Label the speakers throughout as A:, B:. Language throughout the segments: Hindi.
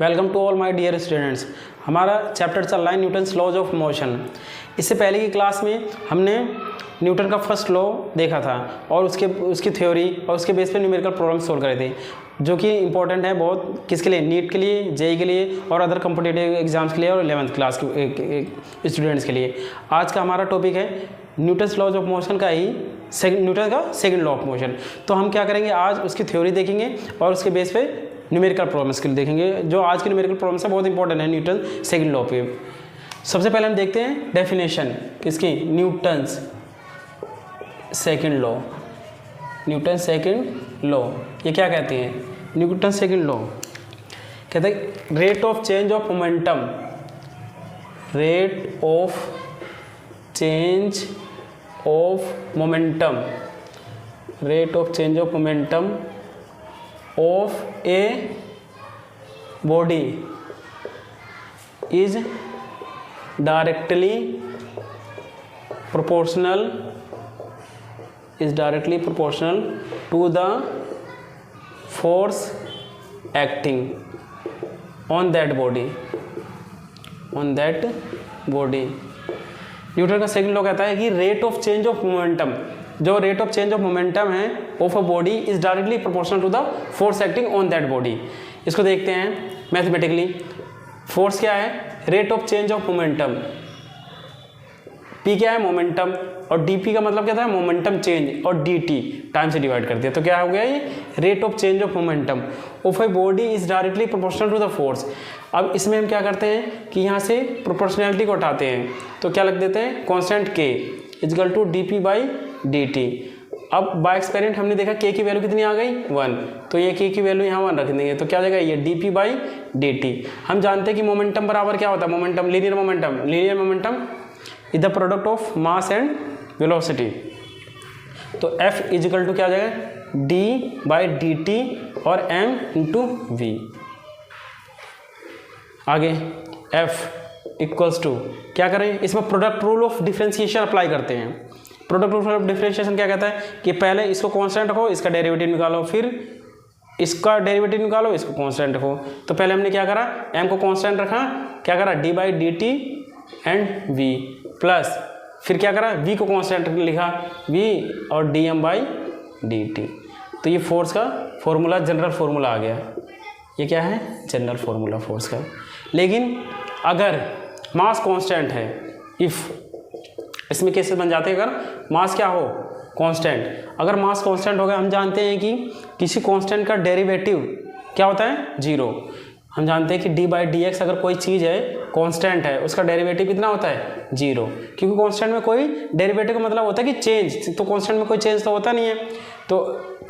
A: Welcome to all my dear students. हमारा चैप्टर चल रहा है न्यूटन्स लॉज ऑफ मोशन। इससे पहले की क्लास में हमने न्यूटन का फर्स्ट लॉ देखा था और उसकी थ्योरी और उसके बेस पे न्यूमेरिकल प्रॉब्लम सोल्व करे थे, जो कि इंपॉर्टेंट है बहुत, किसके लिए, नीट के लिए, जेई के लिए और अदर कॉम्पिटिटिव एग्जाम्स के लिए और 11th क्लास के स्टूडेंट्स के लिए। आज का हमारा टॉपिक है न्यूटन्स लॉज ऑफ मोशन का ही न्यूटन का सेकंड लॉ ऑफ मोशन। तो हम क्या करेंगे, आज उसकी थ्योरी देखेंगे और उसके बेस पे न्यूमेरिकल प्रॉब्लम्स के लिए देखेंगे। जो आज की न्यूमेरिकल प्रॉब्लम्स है बहुत इंपॉर्टेंट है न्यूटन सेकंड लॉ पे। सबसे पहले हम देखते हैं डेफिनेशन किसकी, Newton's second law. Newton second law ये क्या कहते हैं, न्यूटन सेकंड लॉ कहते हैं rate of change of momentum, rate of change of momentum, rate of change of momentum of a body is directly proportional to the force acting on that body, Newton का सेकंड लॉ कहता है कि rate of change of momentum, जो rate of change of momentum है of a body is directly proportional to the force acting on that body. इसको देखते हैं मैथमेटिकली। फोर्स क्या है, rate of change of momentum, P क्या है, मोमेंटम, और डी का मतलब क्या था, मोमेंटम चेंज, और डी टी टाइम से डिवाइड कर दिया तो क्या हो गया ये rate of change of momentum of a body is directly proportional to the force. अब इसमें हम क्या करते हैं कि यहाँ से प्रोपोर्शनैलिटी को हटाते हैं तो क्या लग देते हैं, कांस्टेंट के equal to d p by D t. अब बाय एक्सपेरिमेंट हमने देखा के की वैल्यू कितनी आ गई 1, तो ये के की वैल्यू यहाँ 1 रख देंगे तो क्या हो जाएगा ये D p by D T. हम जानते हैं कि मोमेंटम बराबर क्या होता है, momentum linear momentum is the product of mass and velocity. तो F इजिकल टू क्या आ जाएगा, डी बाई डी टी और m इंटू वी। आगे F इक्वल्स टू क्या करें, इसमें product rule of differentiation apply करते हैं। प्रोडक्ट रूल ऑफ डिफरेंशिएशन क्या कहता है कि पहले इसको कांस्टेंट रखो, इसका डेरिवेटिव निकालो, फिर इसका डेरिवेटिव निकालो, इसको कांस्टेंट रखो। तो पहले हमने क्या करा, m को कांस्टेंट रखा, क्या करा, D by D T and v plus फिर क्या करा, v को कांस्टेंट लिखा, v और dm बाई डी टी। तो ये फोर्स का फॉर्मूला, जनरल फार्मूला आ गया। ये क्या है, जनरल फार्मूला फोर्स का। लेकिन अगर मास कांस्टेंट है, इफ़ इसमें कैसे बन जाते हैं, अगर मास क्या हो, कांस्टेंट, अगर मास कांस्टेंट हो गया, हम जानते हैं कि किसी कांस्टेंट का डेरिवेटिव क्या होता है, 0। हम जानते हैं कि डी बाई डी एक्स अगर कोई चीज़ है कांस्टेंट है, उसका डेरिवेटिव कितना होता है, 0, क्योंकि कांस्टेंट में कोई डेरिवेटिव का मतलब होता है कि चेंज, तो कांस्टेंट में कोई चेंज तो होता नहीं है, तो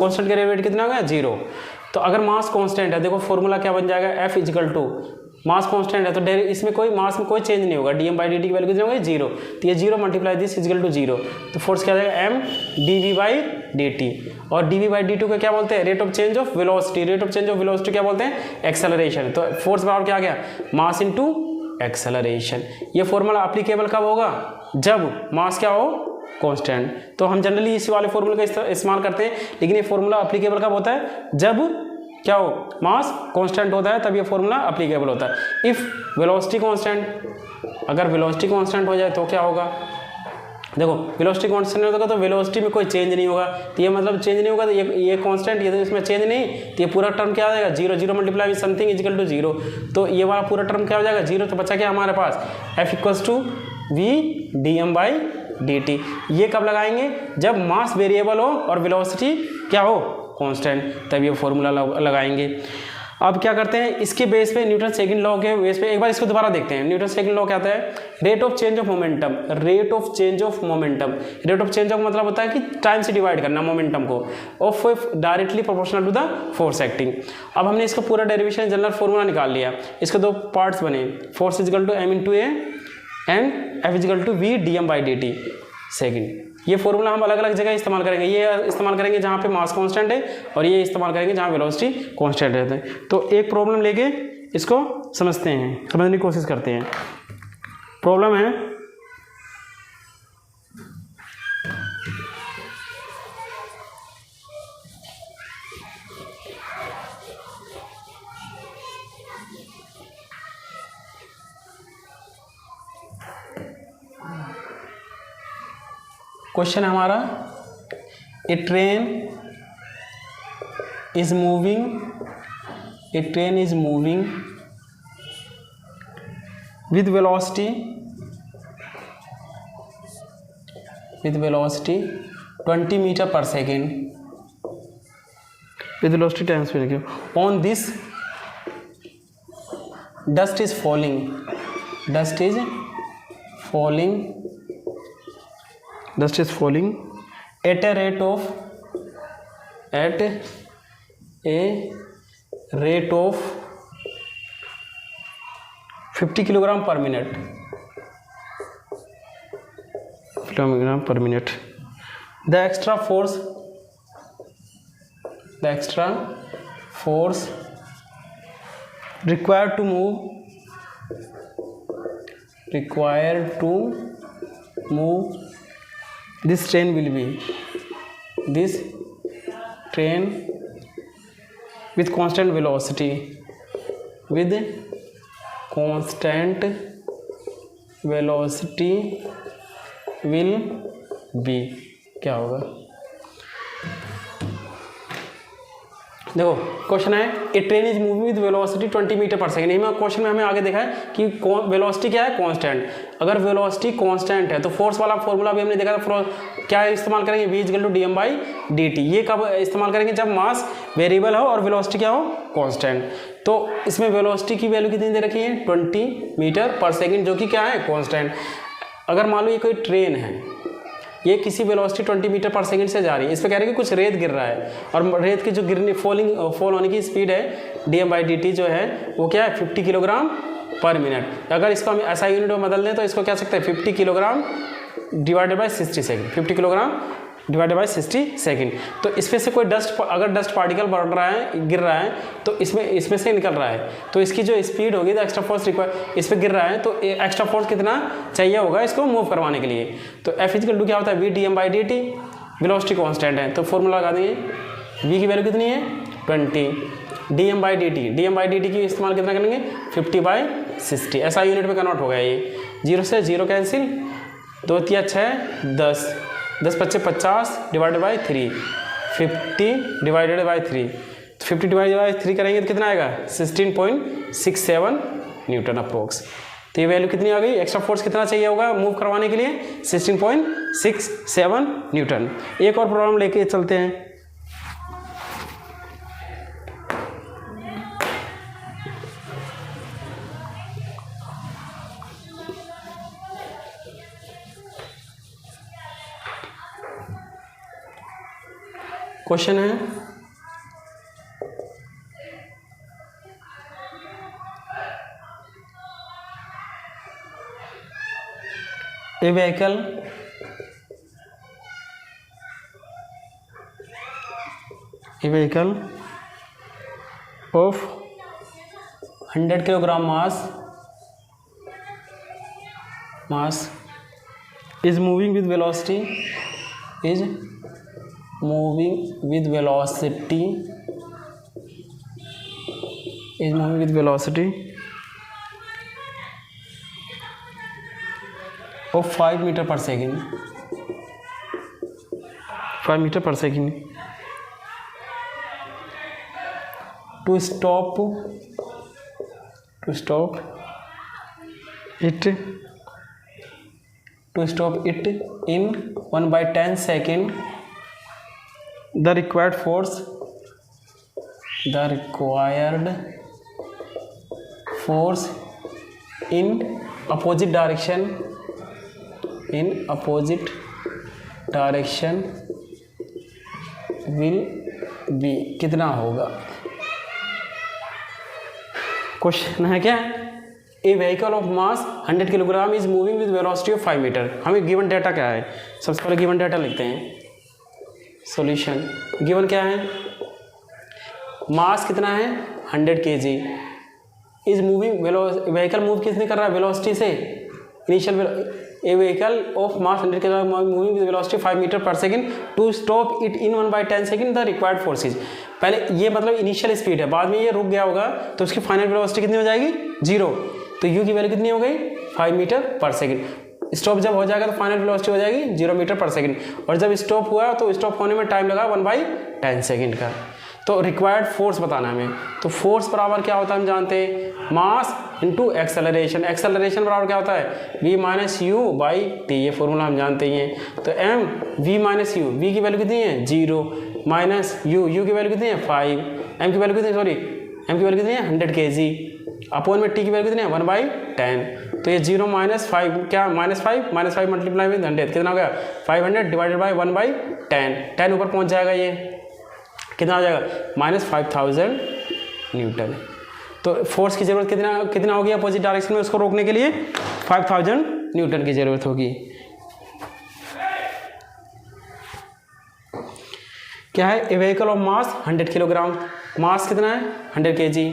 A: कांस्टेंट का डेरिवेटिव कितना हो गया, 0। तो अगर मास कांस्टेंट है, देखो फॉर्मूला क्या बन जाएगा, F equal to mass constant है तो इसमें कोई मास में कोई चेंज नहीं होगा, d m by D t की वैल्यू कितनी होगी, 0। तो ये 0 मल्टीप्लाई दिस इजिकल टू 0, तो फोर्स क्या आ जाएगा, M D V by D T. और D V by D T को क्या बोलते हैं, rate of change of velocity. Rate of change of velocity क्या बोलते हैं, एक्सेलरेशन। तो फोर्स बराबर क्या आ गया, मास इनटू एक्सेलरेशन। ये फॉर्मूला एप्लीकेबल कब होगा, जब मास क्या हो, कांस्टेंट। तो हम जनरली इसी वाले फॉर्मूले का इस्तेमाल करते हैं, लेकिन ये फॉर्मूला एप्लीकेबल कब होता है, जब क्या हो, मास कांस्टेंट होता है, तब ये फॉर्मूला एप्लीकेबल होता है। इफ वेलोसिटी कांस्टेंट, अगर वेलोसिटी कांस्टेंट हो जाए तो क्या होगा, देखो वेलोसिटी कांस्टेंट होगा तो वेलोसिटी में कोई चेंज नहीं होगा, तो ये मतलब चेंज नहीं होगा, तो ये कांस्टेंट, ये तो इसमें चेंज नहीं, तो ये पूरा टर्म क्या आ जाएगा, 0 multiply with something equal to 0। तो ये वाला पूरा टर्म क्या हो जाएगा, 0। तो बचा क्या हमारे पास, F equals to v d m by D t. ये कब लगाएंगे, जब मास वेरिएबल हो और वेलोसिटी क्या हो, कांस्टेंट, तब ये फॉर्मूला लगाएंगे। अब क्या करते हैं, इसके बेस पे न्यूटन सेकंड लॉ के बेस पे एक बार इसको दोबारा देखते हैं। न्यूटन सेकंड लॉ क्या आता है, rate of change of momentum, rate of change of momentum. Rate of change of मतलब होता है कि टाइम से डिवाइड करना मोमेंटम को, of directly proportional to the force acting. अब हमने इसका पूरा डेरिवेशन जनरल फॉर्मूला निकाल लिया, इसके 2 पार्ट्स बने, force equal to m into a and F equal to v d m by D t second. ये फॉर्मूला हम अलग अलग जगह इस्तेमाल करेंगे, ये इस्तेमाल करेंगे जहाँ पे मास कांस्टेंट है और ये इस्तेमाल करेंगे जहाँ वेलोसिटी कांस्टेंट रहता है। तो एक प्रॉब्लम लेके इसको समझते हैं, समझने की कोशिश करते हैं। प्रॉब्लम है क्वेश्चन है हमारा, a train is moving with velocity 20 meter per second with velocity times on this dust is falling at a rate of 50 kilogram per minute. The extra force required to move this train will be with constant velocity will be, क्या होगा? देखो क्वेश्चन है, a train is moving with velocity 20 metre पर सेकेंड। में क्वेश्चन में हमें आगे देखा है कि वेलोसिटी क्या है, कांस्टेंट। अगर वेलोसिटी कांस्टेंट है तो फोर्स वाला फॉर्मूला भी हमने देखा था, क्या इस्तेमाल करेंगे, v इक्वल टू dm/dt। ये कब इस्तेमाल करेंगे, जब मास वेरिएबल हो और वेलोसिटी क्या हो, कांस्टेंट। तो इसमें वेलोसिटी की वैल्यू कितनी दे रखी है, 20 मीटर पर सेकेंड, जो कि क्या है, कांस्टेंट। अगर मान लो ये कोई ट्रेन है, ये किसी वेलोसिटी 20 मीटर पर सेकंड से जा रही है, इस पे कह रहे हैं कि कुछ रेत गिर रहा है और रेत की जो फॉल होने की स्पीड है dm/dt जो है वो क्या है, 50 किलोग्राम पर मिनट। अगर इसको हम ऐसा यूनिट में बदल दें तो इसको कह सकते हैं 50 kilogram divided by 60 second, 50 kilogram divided by 60 second. तो इसमें से कोई अगर डस्ट पार्टिकल बढ़ रहा है, गिर रहा है, तो इसमें से निकल रहा है, तो इसकी जो स्पीड होगी, तो एक्स्ट्रा फोर्स रिक्वायर, इस पर गिर रहा है तो एक्स्ट्रा फोर्स कितना चाहिए होगा इसको मूव करवाने के लिए। तो F इक्वल टू क्या होता है, v dm/dt, वेलोसिटी कांस्टेंट है तो फॉर्मूला लगा देंगे, v की वैल्यू कितनी है, 20, dm/dt की इस्तेमाल कितना करेंगे, 50/60, ऐसा यूनिट में कन्वर्ट हो गया ये। 0 से 0 cancel, 2 3 6 10, 10 25 50 divided by 3, 50 divided by 3, 50 divided by 3 करेंगे तो कितना आएगा, 16.67 न्यूटन अप्रोक्स। तो ये वैल्यू कितनी आ गई, एक्स्ट्रा फोर्स कितना चाहिए होगा मूव करवाने के लिए, 16.67 न्यूटन। एक और प्रॉब्लम लेके चलते हैं। क्वेश्चन है, a vehicle of 100 kilogram mass is moving with velocity of 5 meter per second, 5 meter per second. To stop it in 1/10 second, the required force in opposite direction will be, कितना होगा। क्वेश्चन है क्या, a vehicle of mass 100 kilogram is moving with velocity of 5 metre. हमें गिवन डाटा क्या है, सबसे पहले गिवन डाटा लिखते हैं, सॉल्यूशन। गिवन क्या है, मास कितना है 100 kg, is moving, vehicle move किसने कर रहा है, वेलोसिटी से, initial a vehicle of mass 100 kg moving with velocity 5 metre per second, to stop it in 1/10 second, the required force is. पहले ये मतलब इनिशियल स्पीड है, बाद में ये रुक गया होगा तो उसकी फाइनल वेलोसिटी कितनी हो जाएगी, 0। तो u की वैल्यू कितनी हो गई, 5 मीटर पर सेकंड। स्टॉप जब हो जाएगा तो फाइनल वेलोसिटी हो जाएगी 0 मीटर पर सेकंड, और जब स्टॉप हुआ तो स्टॉप होने में टाइम लगा 1/10 सेकंड का। तो रिक्वायर्ड फोर्स बताना हमें, तो फोर्स बराबर क्या होता है हम जानते हैं, मास इंटू एक्सेलरेशन। एक्सेलरेशन बराबर क्या होता है, v minus you by T, ये फॉर्मूला हम जानते ही हैं। तो m v minus you, v की वैल्यू कितनी है 0, माइनस यू, की वैल्यू कितनी है 5, m की वैल्यू कितनी, सॉरी m की वैल्यू कितनी है 100 kg, अपॉन में t की वैल्यू कितनी है 1/10। तो ये 0 माइनस 5 क्या, -5 मल्टीप्लाई विद 100 कितना हो गया 500 डिवाइडेड बाई 1/10, 10 ऊपर पहुंच जाएगा, ये कितना हो जाएगा -5000 न्यूटन। तो फोर्स की ज़रूरत कितना होगी अपोजिट डायरेक्शन में उसको रोकने के लिए, 5000 न्यूटन की ज़रूरत होगी। क्या है, a vehicle of mass 100 kilogram, mass कितना है 100 kg,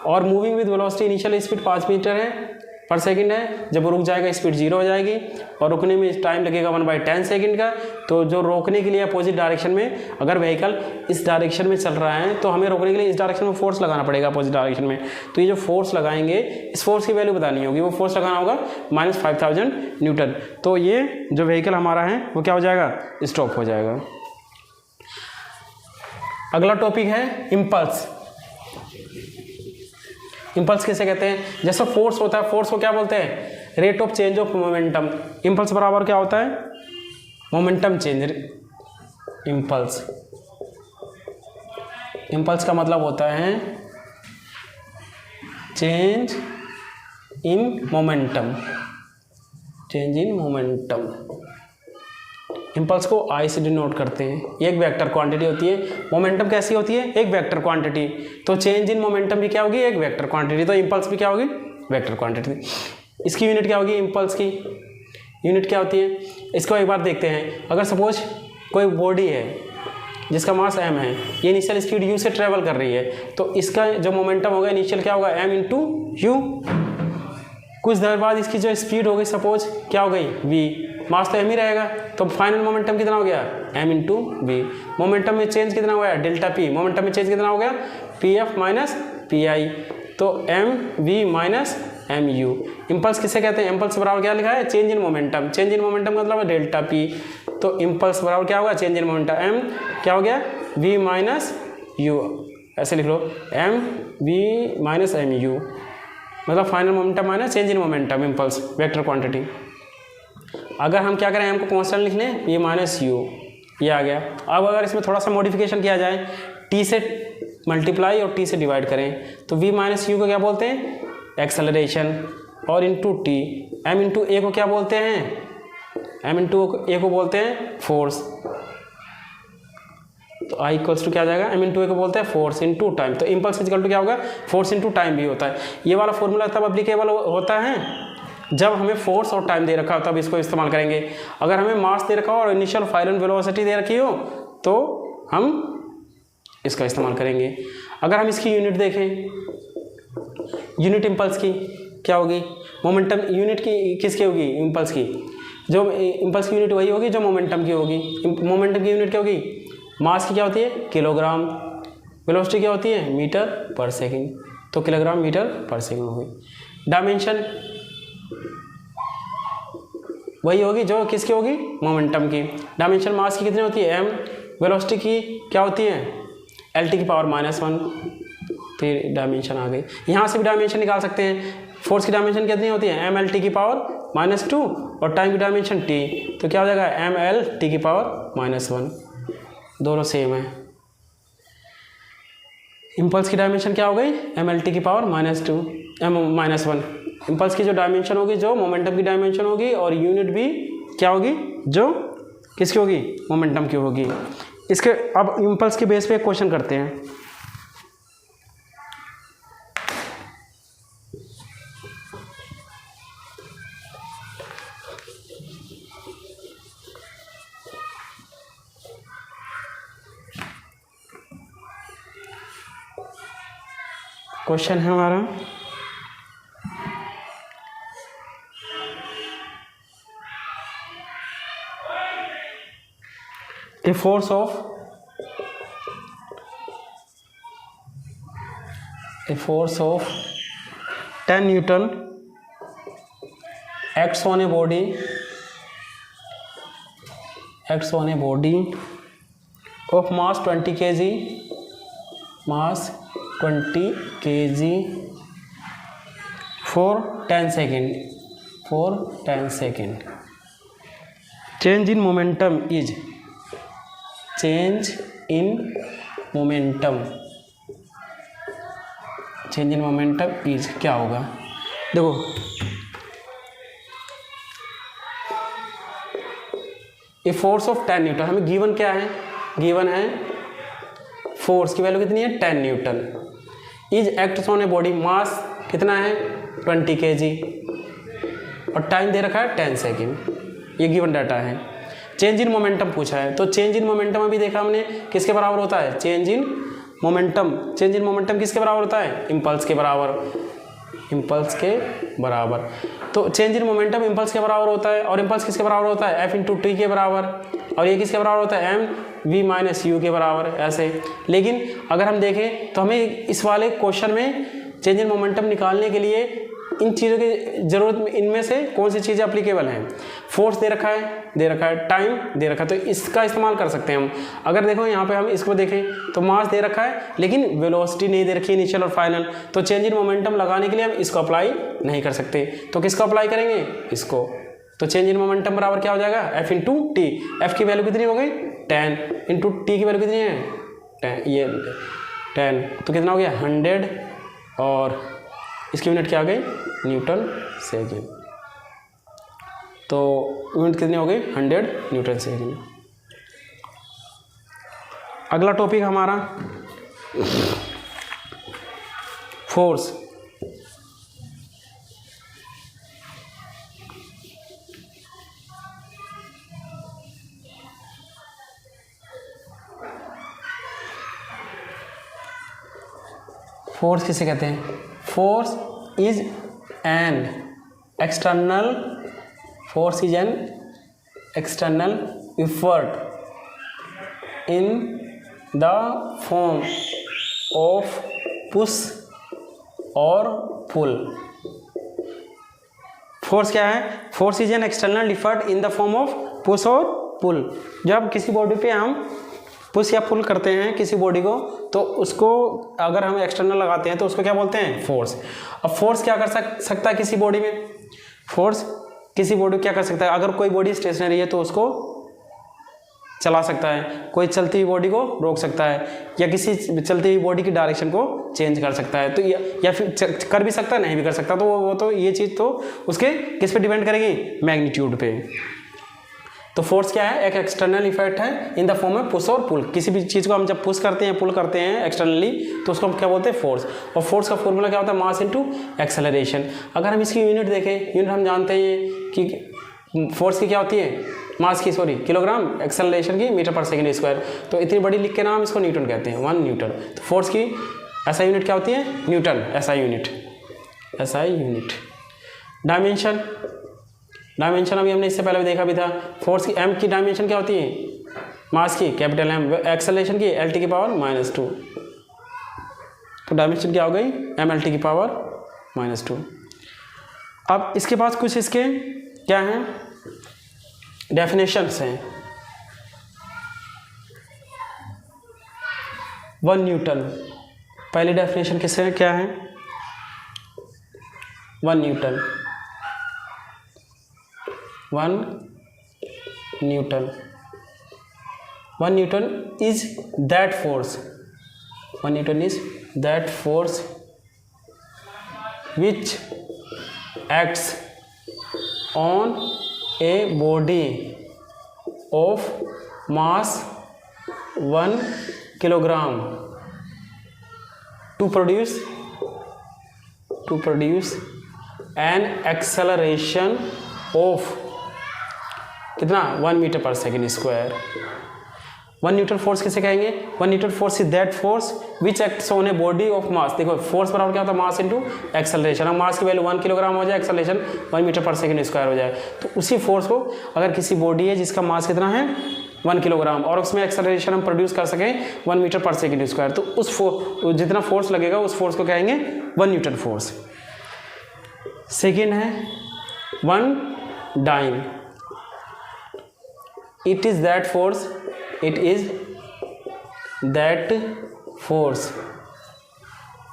A: और moving with velocity initial speed 5 meter है पर सेकंड है, जब वो रुक जाएगा स्पीड 0 हो जाएगी, और रुकने में टाइम लगेगा 1/10 सेकंड का। तो जो रोकने के लिए अपोजिट डायरेक्शन में, अगर व्हीकल इस डायरेक्शन में चल रहा है तो हमें रोकने के लिए इस डायरेक्शन में फोर्स लगाना पड़ेगा अपोजिट डायरेक्शन में। तो ये जो फोर्स लगाएंगे, इस फोर्स की वैल्यू बतानी होगी, वो फोर्स लगाना होगा -5000 न्यूटन। तो ये जो व्हीकल हमारा है वो क्या हो जाएगा, स्टॉप हो जाएगा। अगला टॉपिक है इम्पल्स। इम्पल्स किसे कहते हैं, जैसा फोर्स होता है, फोर्स को क्या बोलते हैं, rate of change of momentum. Impulse बराबर क्या होता है, मोमेंटम चेंज। इम्पल्स, इम्पल्स का मतलब होता है change in momentum, change in momentum. Impulse को आई से डिनोट करते हैं, एक वेक्टर क्वांटिटी होती है। मोमेंटम कैसी होती है, एक वेक्टर क्वांटिटी। तो चेंज इन मोमेंटम भी क्या होगी, एक वेक्टर क्वांटिटी। तो इम्पल्स भी क्या होगी, वेक्टर क्वांटिटी। इसकी यूनिट क्या होगी, इम्पल्स की यूनिट क्या होती है, इसको एक बार देखते हैं। अगर सपोज कोई बॉडी है जिसका मास m है, ये इनिशियल स्पीड u से ट्रेवल कर रही है, तो इसका जो मोमेंटम होगा इनिशियल क्या होगा m इंटू यू। कुछ देर बाद इसकी जो स्पीड हो गई सपोज क्या हो गई v, मास तो m ही रहेगा, तो फाइनल मोमेंटम कितना हो गया m इंटू वी। मोमेंटम में चेंज कितना हो गया डेल्टा p, मोमेंटम में चेंज कितना हो गया pf माइनस pi। तो m v minus m u. Impulse किसे कहते हैं, इम्पल्स बराबर क्या लिखा है, change in momentum. Change in momentum मतलब है डेल्टा p। तो इम्पल्स बराबर क्या होगा, चेंज इन मोमेंटम, m क्या हो गया v माइनस यू, ऐसे लिख लो m v minus m u, मतलब final momentum minus change in momentum, impulse vector quantity. अगर हम क्या करें, m को कांस्टेंट लिख लें, ये माइनस यू, ये आ गया। अब अगर इसमें थोड़ा सा मॉडिफिकेशन किया जाए, t से मल्टीप्लाई और t से डिवाइड करें, तो v माइनस यू को क्या बोलते हैं, एक्सेलरेशन, और इंटू टी। m इंटू ए को क्या बोलते हैं, m इंटू ए को बोलते हैं फोर्स। तो I इक्वल्स टू क्या आ जाएगा, m इंटू ए को बोलते हैं फोर्स इंटू टाइम। तो इम्पल्स इक्वल टू क्या होगा, फोर्स इंटू टाइम भी होता है। ये वाला फॉर्मूला तब अप्लीकेबल होता है जब हमें फोर्स और टाइम दे रखा हो, तब इसको इस्तेमाल करेंगे। अगर हमें मास दे रखा हो और इनिशियल फाइनल वेलोसिटी दे रखी हो, तो हम इसका इस्तेमाल करेंगे। अगर हम इसकी यूनिट देखें, यूनिट इम्पल्स की क्या होगी, मोमेंटम यूनिट की किसकी होगी, इम्पल्स की। जो इम्पल्स की यूनिट वही होगी जो मोमेंटम की होगी। मोमेंटम की यूनिट क्या होगी, मास की क्या होती है किलोग्राम, वेलोसिटी क्या होती है मीटर पर सेकंड, तो किलोग्राम मीटर पर सेकंड होगी। डायमेंशन वही होगी जो किसकी होगी, मोमेंटम की। डायमेंशन मास की कितनी होती है m, वेलोसिटी की क्या होती है LT की पावर -1। तो ये डायमेंशन आ गई। यहाँ से भी डायमेंशन निकाल सकते हैं। फोर्स की डायमेंशन कितनी होती है mLT की पावर -2, और टाइम की डायमेंशन t, तो क्या हो जाएगा mLT की पावर -1, दोनों सेम है। इम्पल्स की डायमेंशन क्या हो गई, mLT की पावर -1। इम्पल्स की जो डायमेंशन होगी जो मोमेंटम की डायमेंशन होगी, और यूनिट भी क्या होगी जो किसकी होगी, मोमेंटम की होगी। इसके अब इम्पल्स के बेस पे एक क्वेश्चन करते हैं। क्वेश्चन है हमारा, a force of 10 Newton acts on a body of mass 20 kg, for 10 second. Change in momentum is क्या होगा? देखो ए फोर्स ऑफ 10 न्यूटन, हमें गिवन क्या है? गिवन है फोर्स की वैल्यू कितनी है? 10 newton. Is acts on a body, mass कितना है? 20 kg और टाइम दे रखा है 10 सेकेंड। ये गिवन डाटा है। चेंज इन मोमेंटम पूछा है, तो चेंज इन मोमेंटम अभी देखा हमने किसके बराबर होता है? चेंज इन मोमेंटम किसके बराबर होता है? इम्पल्स के बराबर। तो चेंज इन मोमेंटम इम्पल्स के बराबर होता है, और इम्पल्स किसके बराबर होता है? F/t के बराबर, और ये किसके बराबर होता है? mv-u के बराबर, ऐसे। लेकिन अगर हम देखें तो हमें इस वाले क्वेश्चन में चेंज इन मोमेंटम निकालने के लिए इन चीज़ों की ज़रूरत, इनमें से कौन सी चीज़ें अप्लीकेबल हैं? फोर्स दे रखा है, टाइम दे रखा है, तो इसका इस्तेमाल कर सकते हैं हम। अगर देखो यहाँ पे हम इसको देखें तो मास दे रखा है लेकिन वेलोसिटी नहीं दे रखी, इनिशियल और फाइनल, तो चेंज इन मोमेंटम लगाने के लिए हम इसको अप्लाई नहीं कर सकते। तो किसको अप्लाई करेंगे? इसको। तो चेंज इन मोमेंटम बराबर क्या हो जाएगा? F/t। F की वैल्यू कितनी हो गई? 10 इंटू टी की वैल्यू कितनी है? 10। तो कितना हो गया? 100, और इसकी यूनिट क्या आ गई? Newton second. तो यूनिट कितनी हो गई? 100 न्यूटन सेकेंड। अगला टॉपिक हमारा फोर्स। फोर्स किसे कहते हैं? Force is an external effort in the form of push or pull। Force क्या है? Force is an external effort in the form of push और पुल। जब किसी बॉडी पे हम पुश या पुल करते हैं किसी बॉडी को, तो उसको अगर हम एक्सटर्नल लगाते हैं तो उसको क्या बोलते हैं? फोर्स। अब फोर्स क्या कर सकता है किसी बॉडी में? फोर्स किसी बॉडी क्या कर सकता है? अगर कोई बॉडी स्टेशनरी है तो उसको चला सकता है, कोई चलती हुई बॉडी को रोक सकता है, या किसी चलती हुई बॉडी की डायरेक्शन को चेंज कर सकता है। तो या फिर कर भी सकता है, नहीं भी कर सकता। तो वो तो ये चीज़ तो उसके किस पे डिपेंड करेगी? मैग्नीट्यूड पे। तो फोर्स क्या है? एक एक्सटर्नल इफेक्ट है इन द फॉर्म में पुश और पुल। किसी भी चीज़ को हम जब पुश करते हैं, पुल करते हैं एक्सटर्नली, तो उसको हम क्या बोलते हैं? फोर्स। और फोर्स का फॉर्मूला क्या होता है? Mass into acceleration. अगर हम इसकी यूनिट देखें, यूनिट हम जानते हैं कि फोर्स की क्या होती है? मास की, किलोग्राम, एक्सेलरेशन की मीटर पर सेकेंड स्क्वायर। तो इतनी बड़ी लिख के नाम इसको न्यूटन कहते हैं, 1 न्यूटन। तो फोर्स की ऐसा यूनिट क्या होती है? न्यूटन, ऐसा यूनिट। डायमेंशन अभी हमने इससे पहले भी देखा भी था। फोर्स की एम की डायमेंशन क्या होती है? मास की कैपिटल एम, एक्सेलरेशन की LT की पावर -2। तो डायमेंशन क्या हो गई? MLT की पावर -2। अब इसके पास कुछ इसके क्या हैं? डेफिनेशंस हैं। 1 न्यूटन, पहली डेफिनेशन किससे क्या है? 1 Newton. 1 Newton is that force, 1 Newton is that force which acts on a body of mass 1 kilogram to produce an acceleration of कितना? 1 मीटर पर सेकेंड स्क्वायर। 1 न्यूटन फोर्स किसे कहेंगे? 1 Newton force is that force which acts on a body of mass. देखो फोर्स बराबर क्या होता है? Mass into acceleration. अब मास की वैल्यू 1 किलोग्राम हो जाए, एक्सेलरेशन 1 मीटर पर सेकेंड स्क्वायर हो जाए, तो उसी फोर्स को अगर किसी बॉडी है जिसका मास कितना है? 1 किलोग्राम, और उसमें एक्सेलरेशन हम प्रोड्यूस कर सकें 1 मीटर पर सेकेंड स्क्वायर, तो उस जितना फोर्स लगेगा उस फोर्स को कहेंगे 1 न्यूटन फोर्स। सेकेंड है 1 dyne. It is that force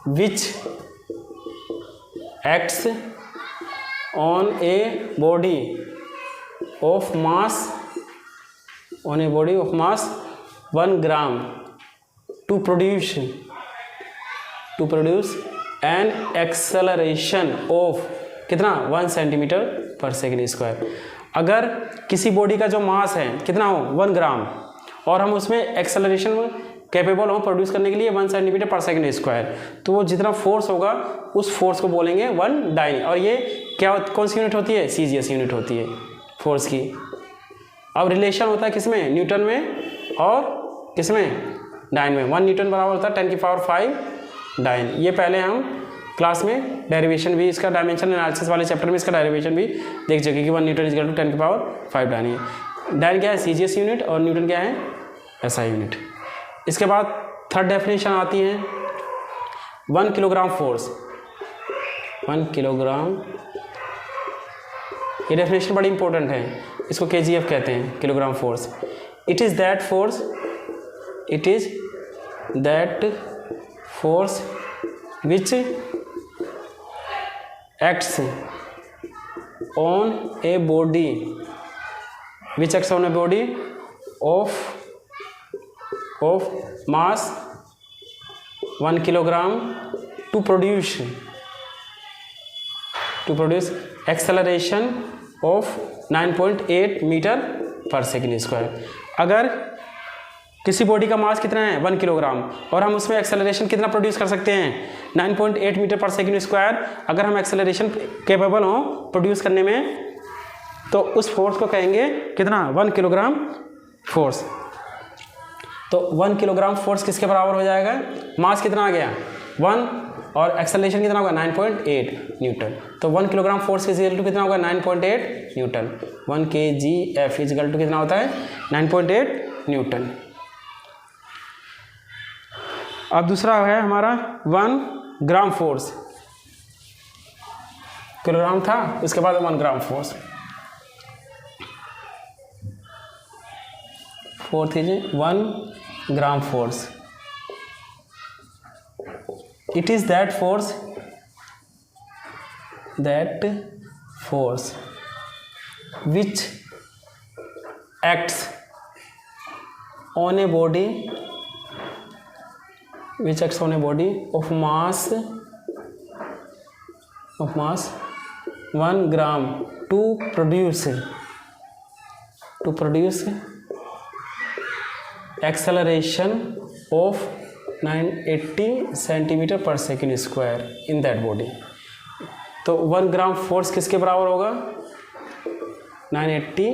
A: which acts on a body of mass 1 gram to produce an acceleration of कितना 1 सेंटीमीटर पर सेकेंड स्क्वायर। अगर किसी बॉडी का जो मास है कितना हो 1 ग्राम और हम उसमें एक्सेलरेशन कैपेबल हो प्रोड्यूस करने के लिए 1 सेंटीमीटर पर सेकेंड स्क्वायर, तो वो जितना फोर्स होगा उस फोर्स को बोलेंगे 1 डाइन। और ये क्या कौन सी यूनिट होती है? सीजीएस यूनिट होती है फोर्स की। अब रिलेशन होता है किसमें? न्यूटन में और किसमें? डाइन में। 1 न्यूटन बराबर होता है 10⁵ डाइन। ये पहले हम क्लास में डेरिवेशन भी इसका डायमेंशन एनालिसिस वाले चैप्टर में इसका डेरिवेशन भी देख चुके कि 1 न्यूटन इक्वल टू 10⁵ डाइन है। डाइन क्या है? सीजीएस यूनिट और न्यूटन क्या है? SI unit. इसके बाद थर्ड डेफिनेशन आती है 1 किलोग्राम फोर्स। 1 किलोग्राम, ये डेफिनेशन बड़ी इंपॉर्टेंट है, इसको केजीएफ कहते हैं, kilogram force. It is that force which acts on a body of mass 1 kilogram to produce acceleration of 9.8 metre पर सेकेंड स्क्वायर। अगर किसी बॉडी का मास कितना है 1 किलोग्राम और हम उसमें एक्सेलरेशन कितना प्रोड्यूस कर सकते हैं 9.8 मीटर पर सेकेंड स्क्वायर, अगर हम एक्सेलरेशन कैपेबल हों प्रोड्यूस करने में तो उस फोर्स को कहेंगे कितना? 1 किलोग्राम फोर्स। तो 1 किलोग्राम फोर्स किसके बराबर हो जाएगा? मास कितना आ गया 1 और एक्सेलरेशन कितना होगा 9.8 न्यूटन। तो 1 kilogram force is equal to कितना होगा 9.8 newton. 1 kgf is equal to कितना होता है 9.8 न्यूटन। अब दूसरा है हमारा 1 ग्राम फोर्स। किलोग्राम था, उसके बाद 1 gram force. Fourth is 1 gram force. It is that force which acts on a body of mass 1 gram to produce acceleration of 980 centimeter per second square in that body। तो 1 ग्राम फोर्स किसके बराबर होगा 980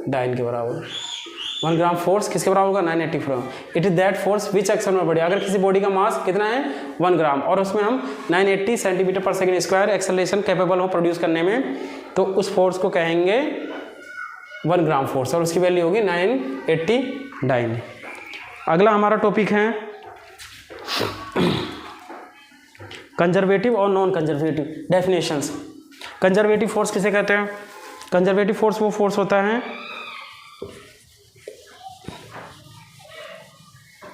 A: डाइन के बराबर। 1 ग्राम फोर्स किसके बराबर होगा 980 from. It is that force which action में बॉडी, अगर किसी बॉडी का मास कितना है 1 ग्राम और उसमें हम 980 सेंटीमीटर पर सेकेंड स्क्वायर एक्सेलरेशन कैपेबल हो प्रोड्यूस करने में, तो उस फोर्स को कहेंगे 1 ग्राम फोर्स और उसकी वैल्यू होगी 980 डाइन। अगला हमारा टॉपिक है कंजर्वेटिव और non conservative definitions. Conservative force किसे कहते हैं? कंजर्वेटिव फोर्स वो फोर्स होता है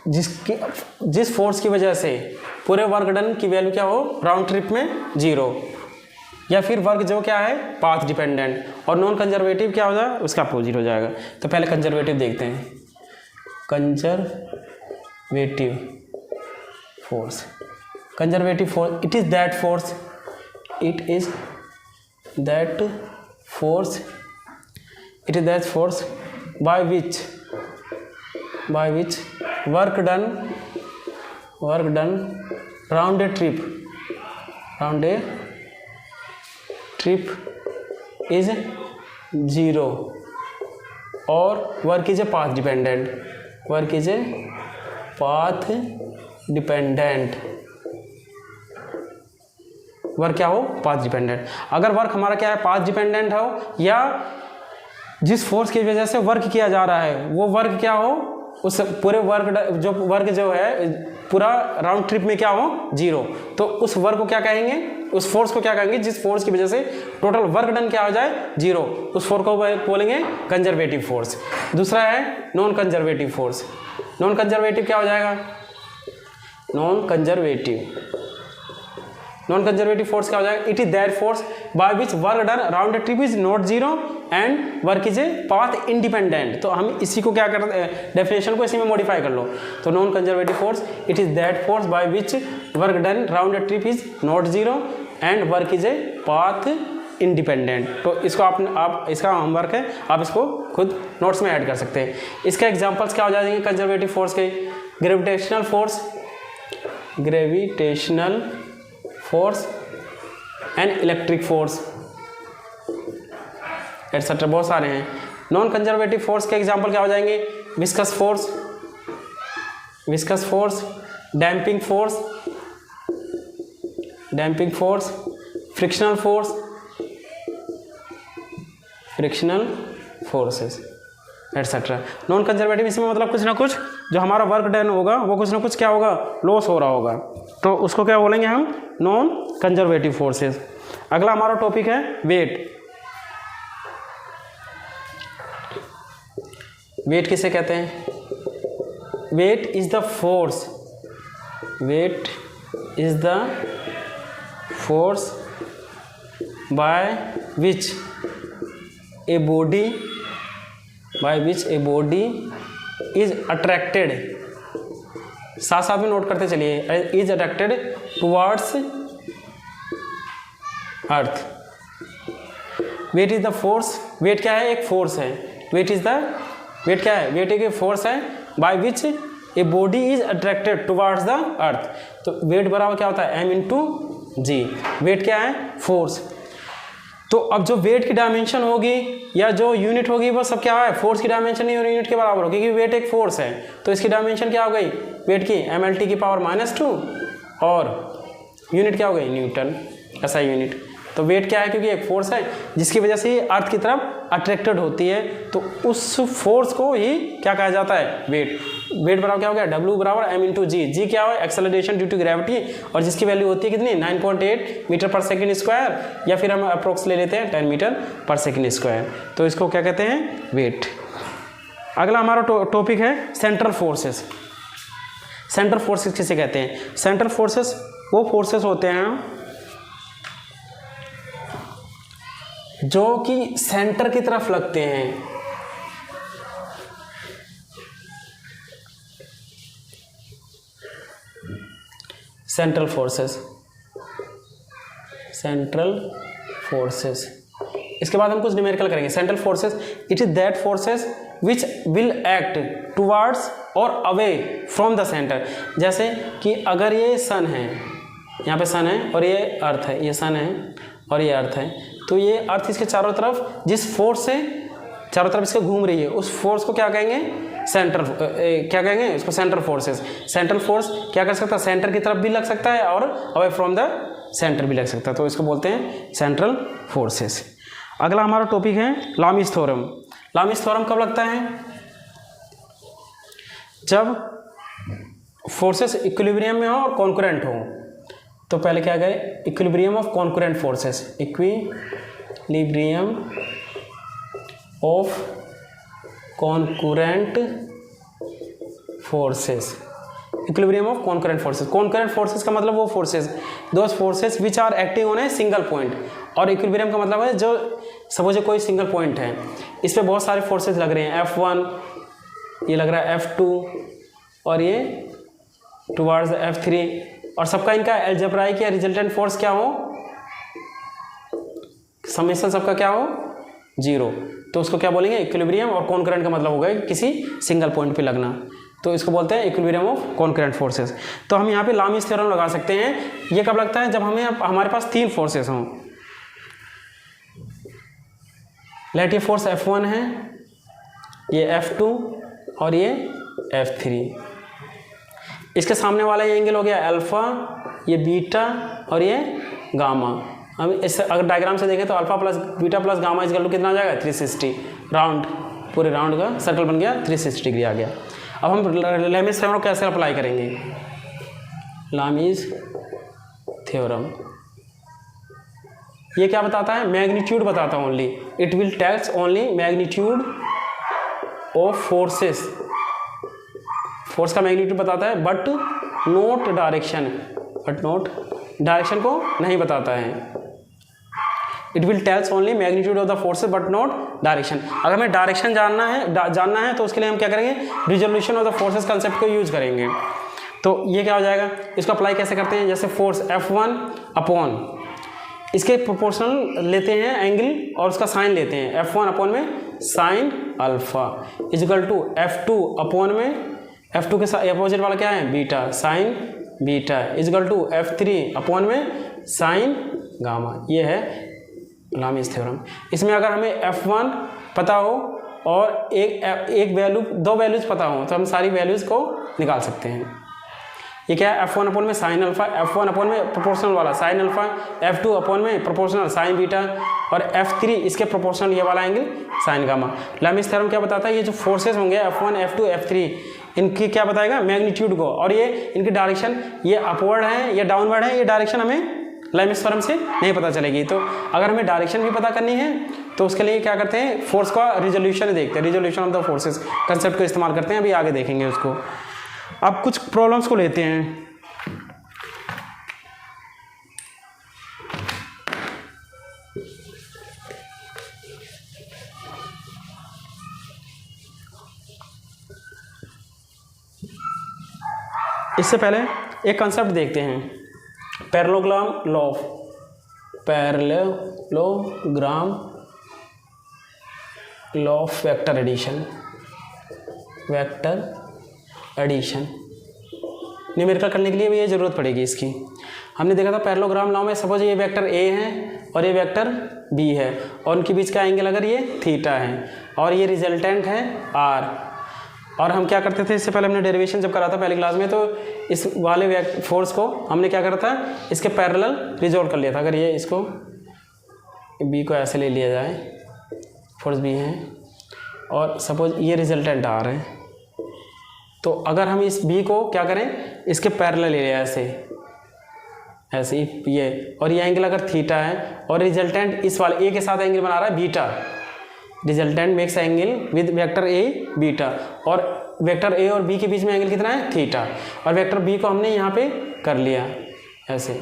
A: जिस फोर्स की वजह से पूरे वर्क डन की वैल्यू क्या हो राउंड ट्रिप में 0, या फिर वर्क जो क्या है पाथ डिपेंडेंट, और नॉन कंजर्वेटिव क्या हो जाएगा उसका अपोजिट हो जाएगा। तो पहले कंजर्वेटिव देखते हैं। Conservative force it is that force by which work done round a trip is 0 और work is a path dependent work क्या हो पाथ डिपेंडेंट। अगर वर्क हमारा क्या है पाथ डिपेंडेंट हो, या जिस फोर्स की वजह से वर्क किया जा रहा है वो वर्क क्या हो उस पूरे वर्क जो है पूरा राउंड ट्रिप में क्या हो, 0, तो उस वर्क को क्या कहेंगे, उस फोर्स को क्या कहेंगे जिस फोर्स की वजह से टोटल वर्क डन क्या हो जाए, 0, उस फोर्स को बोलेंगे कंजर्वेटिव फोर्स। दूसरा है non conservative force. Non conservative क्या हो जाएगा, नॉन कंजर्वेटिव फोर्स क्या हो जाएगा, it is that force by which work done around the trip is not 0 and work is a path independent. तो हम इसी को क्या करते हैं, डेफिनेशन को इसी में मॉडिफाई कर लो। तो non conservative force it is that force by which work done around the trip is not 0 and work is a path independent. तो इसको आप इसका होमवर्क है, आप इसको खुद नोट्स में ऐड कर सकते हैं। इसके एग्जांपल्स क्या हो जाएंगे कंजर्वेटिव फोर्स के, gravitational force and electric force etcetera, बहुत सारे हैं। नॉन कंजर्वेटिव फोर्स के एग्जांपल क्या हो जाएंगे, viscous force, damping force, frictional forces etcetera. Non conservative इसमें मतलब कुछ ना कुछ जो हमारा वर्क डन होगा वो कुछ ना कुछ क्या होगा, लॉस हो रहा होगा, तो उसको क्या बोलेंगे हम, नॉन कंजर्वेटिव फोर्सेस। अगला हमारा टॉपिक है वेट। वेट किसे कहते हैं, weight is the force by which a body is attracted, साथ साथ में नोट करते चलिए, is attracted towards earth. Weight is the force, weight क्या है, एक फोर्स है, वेट क्या है, वेट एक फोर्स है bye which a body is attracted towards the earth. तो वेट बराबर क्या होता है, m/g। वेट क्या है, फोर्स। तो अब जो वेट की डायमेंशन होगी या जो यूनिट होगी वो सब क्या है, फोर्स की डायमेंशन नहीं यूनिट के बराबर होगी, क्योंकि वेट एक फोर्स है। तो इसकी डायमेंशन क्या हो गई, वेट की mLT की पावर -2 और यूनिट क्या हो गई, न्यूटन, ऐसा यूनिट। तो वेट क्या है, क्योंकि एक फोर्स है जिसकी वजह से अर्थ की तरफ अट्रैक्टेड होती है, तो उस फोर्स को ही क्या कहा जाता है, वेट। वेट बराबर क्या हो गया, W बराबर m/g। g क्या है, एक्सेलरेशन ड्यू टू ग्रेविटी, और जिसकी वैल्यू होती है कितनी, 9.8 मीटर पर सेकेंड स्क्वायर, या फिर हम अप्रोक्स ले लेते हैं 10 मीटर पर सेकेंड स्क्वायर। तो इसको क्या कहते हैं, वेट। अगला हमारा टॉपिक है सेंट्रल फोर्सेस। सेंट्रल फोर्सेस किसे कहते हैं, सेंट्रल फोर्सेस वो फोर्सेस होते हैं जो कि सेंटर की तरफ लगते हैं। Central forces. इसके बाद हम कुछ न्यूमेरिकल करेंगे। Central forces it is that forces which will act towards और अवे फ्रॉम द सेंटर। जैसे कि अगर ये सन है, यहाँ पे सन है और ये अर्थ है, ये सन है और ये अर्थ है, तो ये अर्थ इसके चारों तरफ जिस फोर्स से चारों तरफ इसके घूम रही है, उस फोर्स को क्या कहेंगे, क्या कहेंगे इसको, सेंट्रल फोर्सेस। सेंट्रल फोर्स क्या कर सकता है, सेंटर की तरफ भी लग सकता है और अवे फ्रॉम द सेंटर भी लग सकता है, तो इसको बोलते हैं सेंट्रल फोर्सेस। अगला हमारा टॉपिक है लामीस थ्योरम। लामीस थ्योरम कब लगता है, जब फोर्सेस इक्विलिब्रियम में हो और कॉन्करेंट हो। तो पहले क्या करें, equilibrium of concurrent forces, equilibrium of concurrent forces, equilibrium of concurrent forces. Concurrent forces का मतलब वो forces, those forces which are acting on a single point, और इक्विलिब्रियम का मतलब है जो सपोज कोई सिंगल पॉइंट है, इस पे बहुत सारे फोर्सेस लग रहे हैं, F1, ये लग रहा है F2 और ये टुवर्ड्स F3, और सबका इनका अलजेब्राइक या रिजल्टेंट फोर्स क्या हो, समेशन सबका क्या हो, 0। तो उसको क्या बोलेंगे, इक्विलिब्रियम। और कॉन्करेंट का मतलब होगा किसी सिंगल पॉइंट पे लगना, तो इसको बोलते हैं इक्विलिब्रियम ऑफ कॉन्करेंट फोर्सेस। तो हम यहाँ पे लामीस थ्योरम लगा सकते हैं। ये कब लगता है, जब हमारे पास 3 फोर्सेस हों। लेट ये फोर्स F1 है, ये F2 और ये F3। इसके सामने वाला ये एंगल हो गया अल्फा, ये बीटा और ये गामा। हम इस अगर डायग्राम से देखें तो alpha plus beta plus gamma इस कितना आ जाएगा, 360। राउंड, पूरे राउंड का सर्कल बन गया, 360 डिग्री आ गया। अब हम लैमिस थ्योरम कैसे अप्लाई करेंगे? लैमिस थ्योरम ये क्या बताता है? मैग्नीट्यूड बताता है only. It will tells only magnitude of forces, force का मैग्नीट्यूड बताता है, but not direction, but not direction को नहीं बताता है। It will tells only magnitude of the forces but not direction. अगर हमें डायरेक्शन जानना है तो उसके लिए हम क्या करेंगे? Resolution of the forces concept को यूज करेंगे। तो ये क्या हो जाएगा? इसको अप्लाई कैसे करते हैं? जैसे फोर्स F1 अपॉन इसके प्रोपोर्शनल लेते हैं एंगल और उसका साइन लेते हैं। F1 अपॉन में sine alpha equal to F2 upon में F2 के अपोजिट वाला क्या है? Beta, sine beta equal to F3 upon में साइन गामा। ये है लैमिस थ्योरम। इसमें अगर हमें F1 पता हो और एक वैल्यू, दो वैल्यूज पता हो तो हम सारी वैल्यूज को निकाल सकते हैं। ये क्या है? F1 अपॉन में साइन अल्फा, F1 अपॉन में प्रोपोर्शनल वाला साइन अल्फा, F2 अपॉन में प्रोपोर्शनल साइन बीटा और F3 इसके प्रोपोर्शनल ये वाला angle sine gamma. Lami's theorem क्या बताता है? ये जो फोर्सेस होंगे F1, F2, F3 इनकी क्या बताएगा? मैग्नीट्यूड को, और ये इनकी डायरेक्शन ये अपवर्ड है या डाउनवर्ड है, ये डायरेक्शन हमें लैमिस थ्योरम से नहीं पता चलेगी। तो अगर हमें डायरेक्शन भी पता करनी है तो उसके लिए क्या करते हैं? फोर्स का रिजोल्यूशन देखते हैं, resolution of the forces concept को इस्तेमाल करते हैं। अभी आगे देखेंगे उसको। अब कुछ प्रॉब्लम्स को लेते हैं। इससे पहले एक कंसेप्ट देखते हैं, parallelogram law, parallelogram law of vector addition, vector addition numerical करने के लिए भी ये ज़रूरत पड़ेगी इसकी। हमने देखा था पैरेललोग्राम लॉ में, सपोज ये वेक्टर ए है और ये वेक्टर बी है और उनके बीच का एंगल अगर ये थीटा है और ये रिजल्टेंट है आर। और हम क्या करते थे? इससे पहले हमने डेरिवेशन जब करा था पहली क्लास में, तो इस वाले फोर्स को हमने क्या करा था? इसके पैरेलल रिजोल्व कर लिया था। अगर ये इसको बी को ऐसे ले लिया जाए, फोर्स बी है और सपोज ये रिजल्टेंट आर है, तो अगर हम इस बी को क्या करें? इसके पैरेलल ले लिया ऐसे ऐसे ये, और ये एंगल अगर थीटा है और रिजल्टेंट इस वाले ए के साथ एंगल बना रहा है beta, resultant makes angle with vector A beta, और वेक्टर ए और बी के बीच में एंगल कितना है? थीटा, और वेक्टर बी को हमने यहाँ पे कर लिया ऐसे।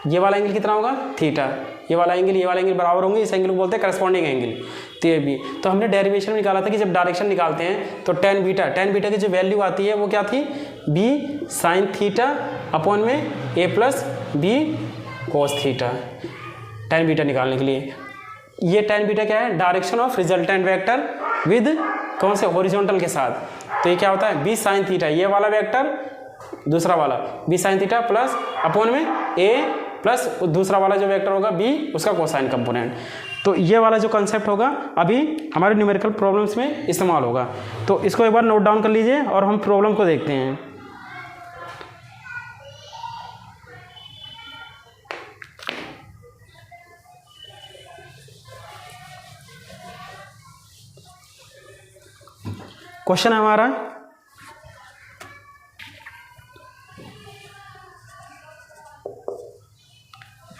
A: ये वाला एंगल कितना होगा? थीटा। ये वाला एंगल बराबर होंगे, इस एंगल को बोलते हैं करस्पॉन्डिंग एंगल। तो ये भी, तो हमने डेरिवेशन में निकाला था कि जब डायरेक्शन निकालते हैं तो टेन बीटा की जो वैल्यू आती है वो क्या थी? बी साइन थीटा अपॉन में a plus b cos theta. Tan beta निकालने के लिए ये टेन बीटा क्या है? Direction of resultant vector with कौन से? हॉरिजॉन्टल के साथ। तो ये क्या होता है? बी साइन थीटा, ये वाला वेक्टर, दूसरा वाला b sine theta plus upon में ए प्लस दूसरा वाला जो वेक्टर होगा बी, उसका कोसाइन कंपोनेंट। तो ये वाला जो कंसेप्ट होगा अभी हमारे न्यूमेरिकल प्रॉब्लम्स में इस्तेमाल होगा। तो इसको एक बार नोट डाउन कर लीजिए और हम प्रॉब्लम को देखते हैं। क्वेश्चन है हमारा,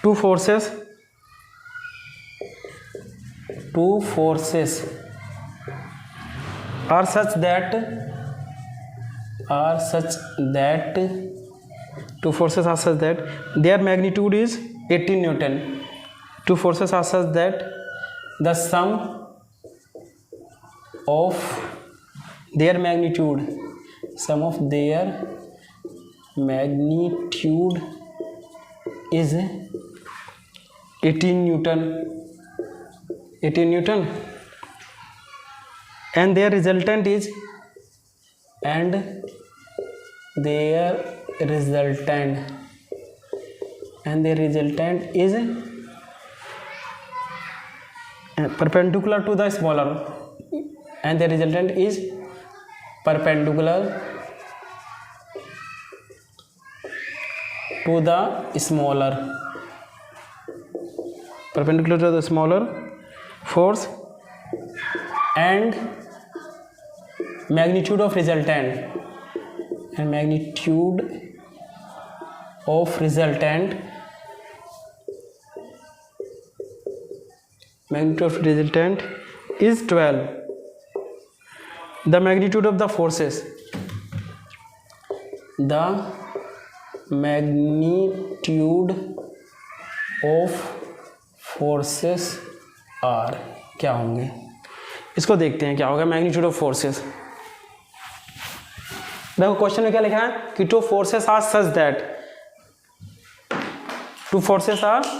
A: two forces are such that their magnitude is 18 Newton. Two forces are such that the sum of their magnitude is 18 Newton and their resultant is perpendicular to the smaller, and the resultant is perpendicular to the smaller force, and magnitude of resultant and magnitude of resultant is 12. The magnitude of the forces are क्या होंगे, इसको देखते हैं क्या होगा मैग्नीट्यूड ऑफ फोर्सेस। देखो क्वेश्चन में क्या लिखा है कि two forces are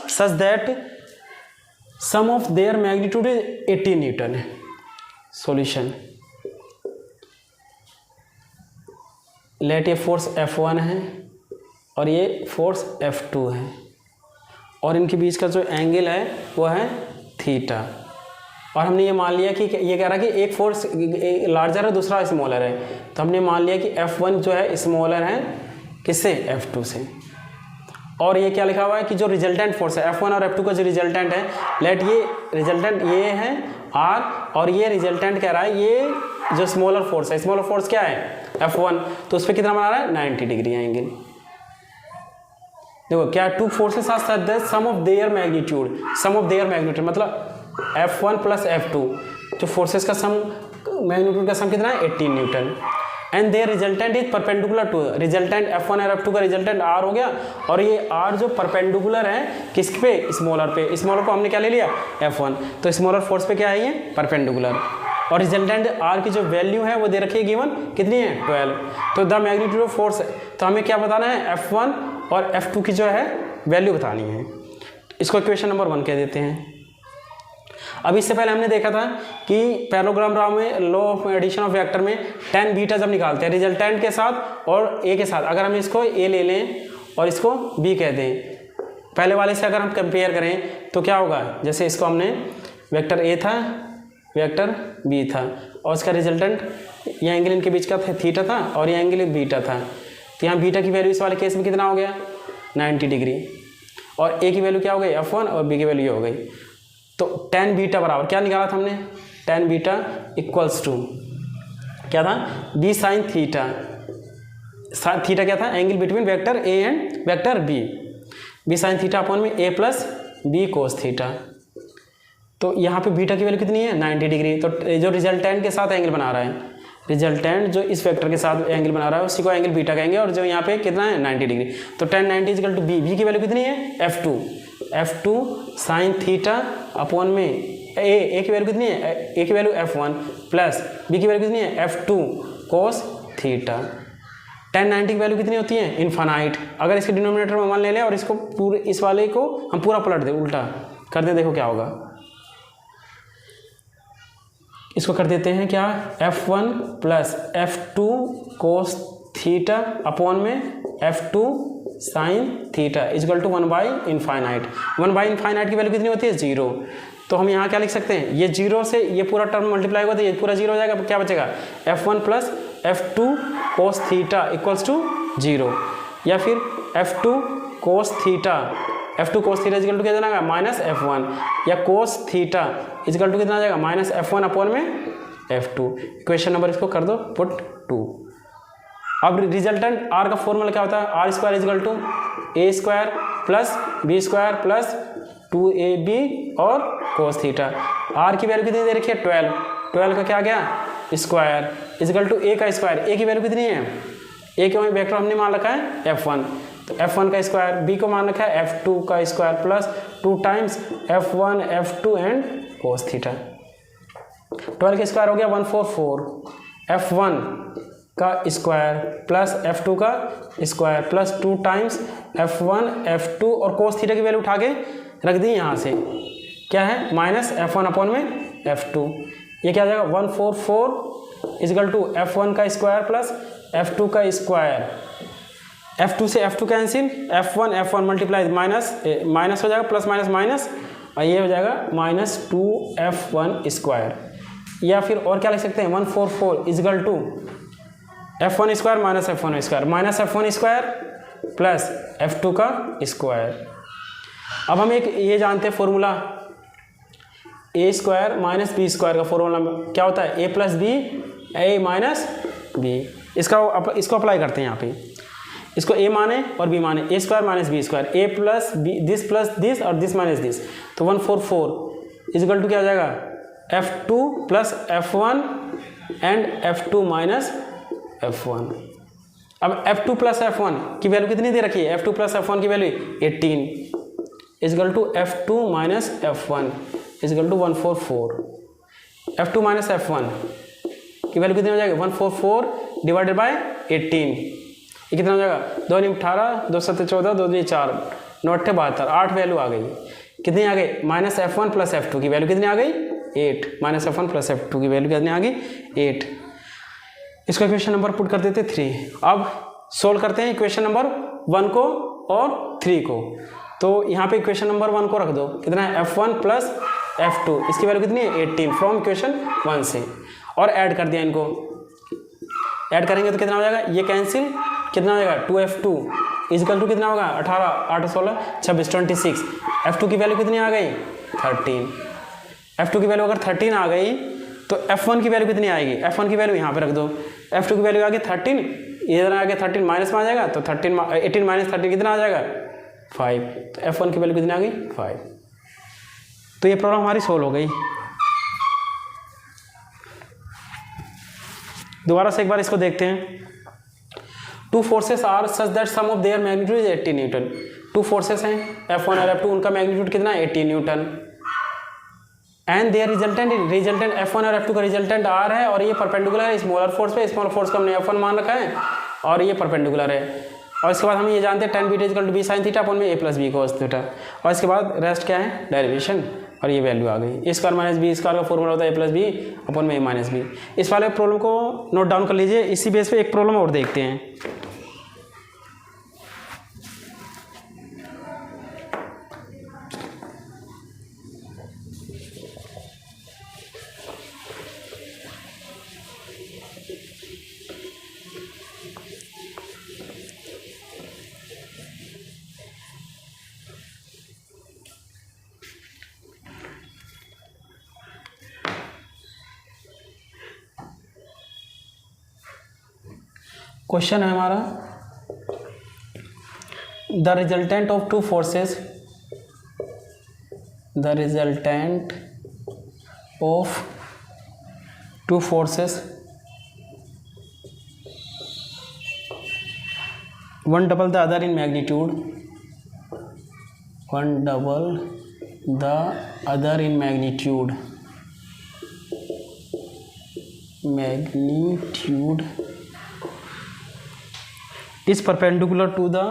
A: such that sum of their magnitude is 80 newton है। सॉल्यूशन, लेट ये फोर्स F1 है और ये फोर्स F2 है और इनके बीच का जो एंगल है वो है थीटा, और हमने ये मान लिया कि ये कह रहा है कि एक फोर्स लार्जर है दूसरा स्मॉलर है, तो हमने मान लिया कि F1 जो है स्मॉलर है किससे, F2 से। और ये क्या लिखा हुआ है कि जो रिजल्टेंट फोर्स है F1 और F2 का जो रिजल्टेंट है, लेट ये रिजल्टेंट ये है R और ये रिजल्टेंट कह रहा है ये जो स्मॉलर फोर्स है, स्मॉलर फोर्स क्या है F1, तो उस पर कितना बना रहा है 90 डिग्री एंगल। देखो क्या two forces are such that sum of their magnitude मतलब F1 प्लस F2 जो फोर्सेस का सम मैग्नीट्यूड का सम कितना है 18 newton and their resultant is perpendicular to resultant F1 और F2 का रिजल्टेंट R हो गया, और ये R जो परपेंडिकुलर है किस पे, स्मॉलर पे। स्मॉलर को हमने क्या ले लिया F1, तो स्मॉलर फोर्स पे क्या है ये परपेंडिकुलर, और रिजल्टेंट R की जो वैल्यू है वो दे रखी है गिवन कितनी है 12। तो द मैग्नीट्यूड ऑफ फोर्स, तो हमें क्या बताना है F1 और F2 की जो है वैल्यू बतानी है। इसको इक्वेशन नंबर 1 कह देते हैं। अब इससे पहले हमने देखा था कि पैरेललोग्राम में law of addition of vector में tan बीटा जब निकालते हैं रिजल्टेंट के साथ और a के साथ, अगर हम इसको a ले लें और इसको b कह दें, पहले वाले से अगर हम कंपेयर करें तो क्या होगा, जैसे इसको हमने वेक्टर a था वेक्टर b था और इसका रिजल्टेंट ये एंगल इनके बीच का थीटा था और ये एंगल बीटा था, तो यहाँ बीटा की वैल्यू इस वाले केस में कितना हो गया 90 डिग्री, और a की वैल्यू क्या हो गई F1 और b की वैल्यू ये हो गई। तो tan बीटा बराबर क्या निकाला था हमने, tan बीटा इक्वल्स टू क्या था b साइन थीटा, थीटा क्या था angle between vector a and vector b sign theta upon में a plus b cos theta. तो यहाँ पे बीटा की वैल्यू कितनी है 90 डिग्री, तो जो रिजल्टेंट के साथ एंगल बना रहा है, रिजल्टेंट जो इस वेक्टर के साथ एंगल बना रहा है उसी को एंगल बीटा कहेंगे, और जो यहाँ पे कितना है 90 डिग्री, तो tan 90 इक्वल टू b की वैल्यू कितनी है F2 साइन थीटा अपॉन में a की वैल्यू कितनी है, a की वैल्यू F1 प्लस b की वैल्यू कितनी है F2 कोस थीटा। tan 90 की वैल्यू कितनी होती है इनफाइनाइट। अगर इसके डिनोमिनेटर में 1 ले लें और इसको पूरे इस वाले को हम पूरा पलट दें, उल्टा कर दें, देखो क्या होगा, इसको कर देते हैं क्या F1 plus F2 cos theta upon में F2 sine theta equal to 1 by infinite. 1 by infinite की वैल्यू कितनी होती है 0, तो हम यहाँ क्या लिख सकते हैं, ये 0 से ये पूरा टर्म मल्टीप्लाई होगा तो ये पूरा 0 हो जाएगा, क्या बचेगा F1 plus F2 cos theta equals to 0, या फिर F2 cos theta equal to क्या जाएगा माइनस F1, या कोस थीटा इजकल टू कितना आ जाएगा माइनस F1 अपॉन में F2। इक्वेशन नंबर इसको कर दो पुट 2। अब रिजल्टेंट R का फॉर्मूला क्या होता है, R square equal to a square plus b square plus 2ab और कोस थीटा। R की वैल्यू कितनी दे रखी है 12 का क्या गया स्क्वायर इजकल टू a का स्क्वायर, a की वैल्यू कितनी है, a के वेक्टर हमने मान रखा है F1, तो F1 का स्क्वायर, b को मान रखा है F2 का square plus 2 times F1 F2 and cos theta. 12 का स्क्वायर हो गया 144, F1 का स्क्वायर प्लस F2 का square plus 2 times F1 F2 और कोस थीटा की वैल्यू उठा के रख दी यहाँ से, क्या है माइनस F1 अपॉन में F2, ये क्या आ जाएगा 144 इजकल टू F1 का स्क्वायर प्लस F2 का स्क्वायर, F2 से F2 cancel, F1 multiply minus हो जाएगा प्लस माइनस माइनस, और ये हो जाएगा माइनस 2F1 स्क्वायर, या फिर और क्या लिख सकते हैं 144 equal to F1 square minus F1 square plus F2 का स्क्वायर। अब हम एक ये जानते हैं formula a square minus b square का फॉर्मूला क्या होता है a plus b a minus b. इसको अप्लाई करते हैं यहाँ पे, इसको ए माने और बी माने, a square minus b square, a plus this और दिस माइनस दिस, तो 144 इजिकल टू क्या आ जाएगा F2 plus F1 and F2 minus F1। अब F2 प्लस F1 की वैल्यू कितनी दे रखी है, F2 प्लस F1 की value 18 equal to F2 minus F1 equal to 144। F2 minus F1 की वैल्यू कितनी हो जाएगी 144 डिवाइडेड बाय 18, ये कितना हो जाएगा 2 × 18 2 7 14 2 2 4 9 8 72, 8 वैल्यू आ गई। कितनी आ गई माइनस F1 प्लस F2 की वैल्यू कितनी आ गई 8, माइनस F1 प्लस F2 की वैल्यू कितनी आ गई 8। इसको इक्वेशन नंबर पुट कर देते 3। अब सोल्व करते हैं इक्वेशन नंबर 1 को और 3 को। तो यहाँ पे इक्वेशन नंबर 1 को रख दो, कितना है F1 प्लस F2, इसकी वैल्यू कितनी है 18 फ्रॉम इक्वेशन 1 से, और ऐड कर दिया इनको। ऐड करेंगे तो कितना हो जाएगा, ये कैंसिल, कितना हो जाएगा 2F2 इजिकल टू कितना होगा 18 8 16 26 26। F2 की वैल्यू कितनी आ गई 13। F2 की वैल्यू अगर 13 आ गई तो F1 की वैल्यू कितनी आएगी, F1 की वैल्यू यहाँ पे रख दो। F2 की वैल्यू आ गई 13, इधर आ गया 13 माइनस में आ जाएगा, तो 18 माइनस 13 कितना आ जाएगा 5, तो F1 की वैल्यू कितनी आ गई 5। तो ये प्रॉब्लम हमारी सोल्व हो गई। दोबारा से एक बार इसको देखते हैं। Two forces are such that sum of their magnitude is 80 newton. Two forces हैं F1 और F2, उनका मैग्नीट्यूड कितना है 80 Newton, and their resultant F1 और F2 का रिजल्टेंट R है, और ये परपेंडिकुलर है स्मॉलर फोर्स पे। स्मॉलर फोर्स का हमने F1 मान रखा है और ये परपेंडिकुलर है। और इसके बाद हम ये जानते हैं tan beta equal to b sin theta upon में a plus b cos theta. और इसके बाद रेस्ट क्या है डेरिवेशन, और ये वैल्यू आ गई। ए स्क्वायर माइनस बी स्क्वायर का फॉर्मूला होता है a प्लस बी अपॉन में a माइनस बी। इस वाले प्रॉब्लम को नोट डाउन कर लीजिए। इसी बेस पे एक प्रॉब्लम और देखते हैं। क्वेश्चन है हमारा, the resultant of two forces, the resultant of two forces, one double the other in magnitude, one double the other in magnitude, magnitude is perpendicular to the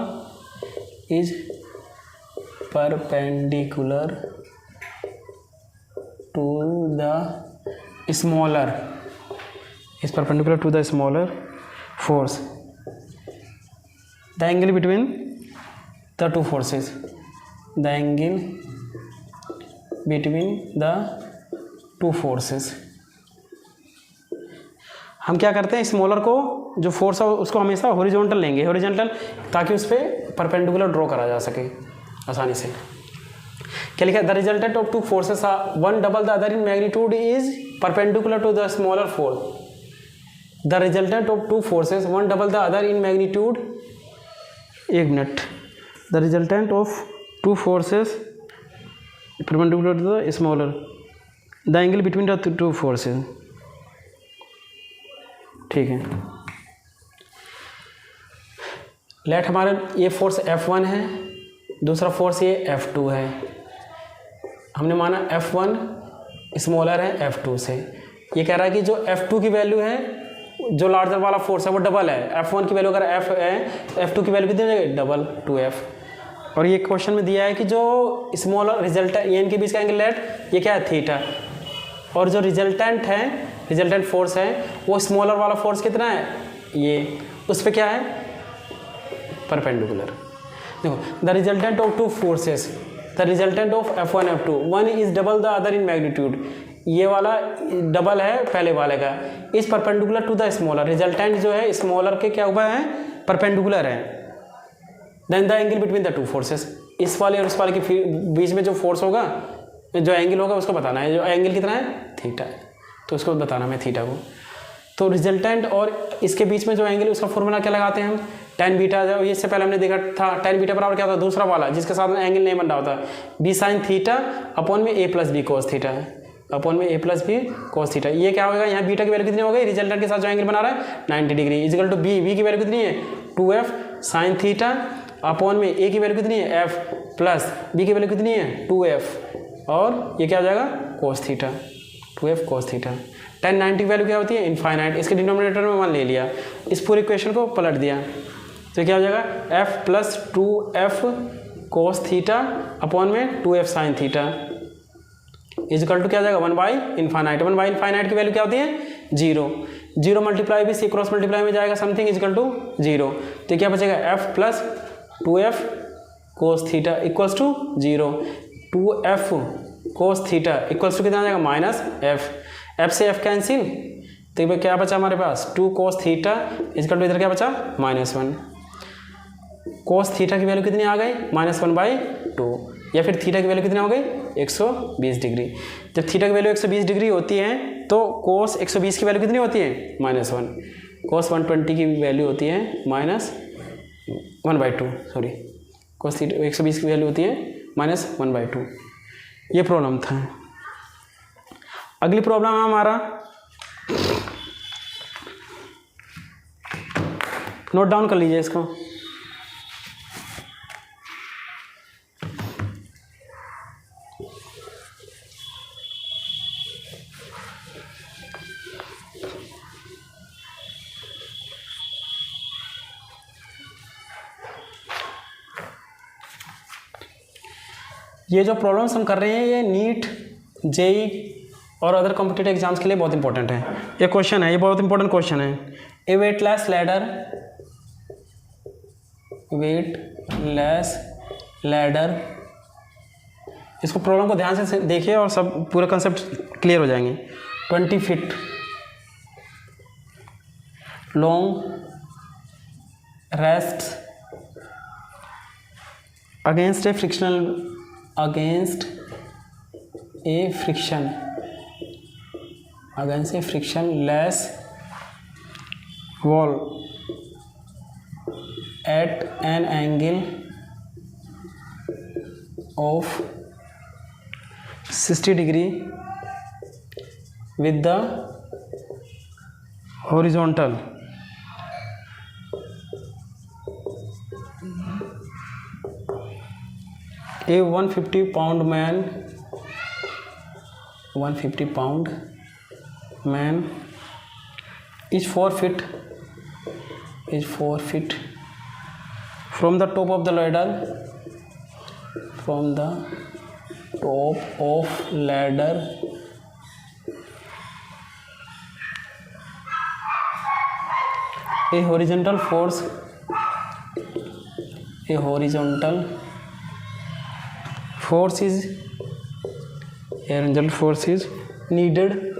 A: smaller, is perpendicular to the smaller force, the angle between the two forces, the angle between the two forces। हम क्या करते हैं, स्मॉलर को जो फोर्स है उसको हमेशा हॉरिजॉन्टल लेंगे, हॉरिजॉन्टल, ताकि उस पर परपेंडिकुलर ड्रॉ करा जा सके आसानी से। क्या लिखा है, the resultant of two forces are one double the other in magnitude is perpendicular to the smaller force. The resultant of two forces one double the other in magnitude, एक minute, the resultant of two forces perpendicular to the smaller, the angle between the two forces, ठीक है। लेट हमारे ये फोर्स F1 है, दूसरा फोर्स ये F2 है। हमने माना F1 स्मॉलर है F2 से। ये कह रहा है कि जो F2 की वैल्यू है, जो लार्जर वाला फोर्स है वो डबल है। F1 की वैल्यू अगर F है, F2 की वैल्यू कितनी हो जाएगी डबल 2F। और ये क्वेश्चन में दिया है कि जो स्मॉलर रिजल्ट ये इनके बीच का एंगल लेट, ये क्या है थीटा, और जो रिजल्टेंट है, रिजल्टेंट फोर्स है वो स्मॉलर वाला फोर्स कितना है, ये उस पर क्या है परपेंडिकुलर। देखो, the resultant of two forces, the resultant of F1 F2, one is double the other in magnitude, ये वाला डबल है पहले वाले का, is perpendicular to the smaller, resultant जो है स्मॉलर के क्या हुआ है परपेंडिकुलर है। Then the angle between the two forces, इस वाले और उस वाले के बीच में जो फोर्स होगा, जो एंगल होगा उसको बताना है। जो एंगल कितना है थीटा है, तो उसको बताना है थीटा को। तो रिजल्टेंट और इसके बीच में जो एंगल है उसका फॉर्मूला क्या लगाते हैं हम, tan बीटा। जो इससे पहले हमने देखा था tan बीटा बराबर क्या होता है, दूसरा वाला जिसके साथ में एंगल नहीं बन रहा होता, b sin थीटा अपॉन में a plus b cos theta है, अपॉन में a plus b cos theta. ये क्या होगा, यहाँ बीटा की वैल्यू कितनी हो गई, रिजल्टेंट के साथ जो एंगल बना रहा है 90 डिग्री, इजिकल टू b की वैल्यू कितनी है 2f sin थीटा अपॉन में a की वैल्यू कितनी है f प्लस b की वैल्यू कितनी है 2f, और ये क्या हो जाएगा cos theta, 2f cos theta. tan 90 की वैल्यू क्या होती है इनफाइनाइट, इसके डिनोमिनेटर में 1 ले लिया, इस पूरे इक्वेशन को पलट दिया, तो क्या हो जाएगा f plus 2f cos theta upon में 2f sine theta equal to क्या हो जाएगा 1 बाई इनफाइनाइट। 1 बाई इनफाइनाइट की वैल्यू क्या होती है 0, 0 मल्टीप्लाई भी सी क्रॉस मल्टीप्लाई में जाएगा समथिंग इजिकल टू 0, तो क्या बचेगा f plus 2f cos theta equals to 0, 2f cos theta equals to कितना आ जाएगा माइनस f से f कैंसिल, तो ये क्या बचा हमारे पास 2 कोस थीटा इजिकल टू इधर क्या बचा -1, कोस थीटा की वैल्यू कितनी आ गई -1/2, या फिर थीटा की वैल्यू कितनी हो गई 120 डिग्री। जब थीटा की वैल्यू 120 डिग्री होती है तो कोस 120 की वैल्यू कितनी होती है -1, कोस 120 की वैल्यू होती है -1/2, सॉरी कोस थीटा 120 की वैल्यू होती है -1/2। ये प्रॉब्लम था। अगली प्रॉब्लम है हमारा, नोट डाउन कर लीजिए इसको। ये जो प्रॉब्लम्स हम कर रहे हैं ये नीट, जेई और अदर कॉम्पिटिटिव एग्जाम्स के लिए बहुत इंपॉर्टेंट है। ये क्वेश्चन है, ये बहुत इंपॉर्टेंट क्वेश्चन है। ए वेटलेस लैडर, इसको प्रॉब्लम को ध्यान से देखिए और सब पूरे कंसेप्ट क्लियर हो जाएंगे। 20 feet long rest against a frictionless wall at an angle of 60 degree with the horizontal a 150 pound man is 4 feet from the top of the ladder, a horizontal force is needed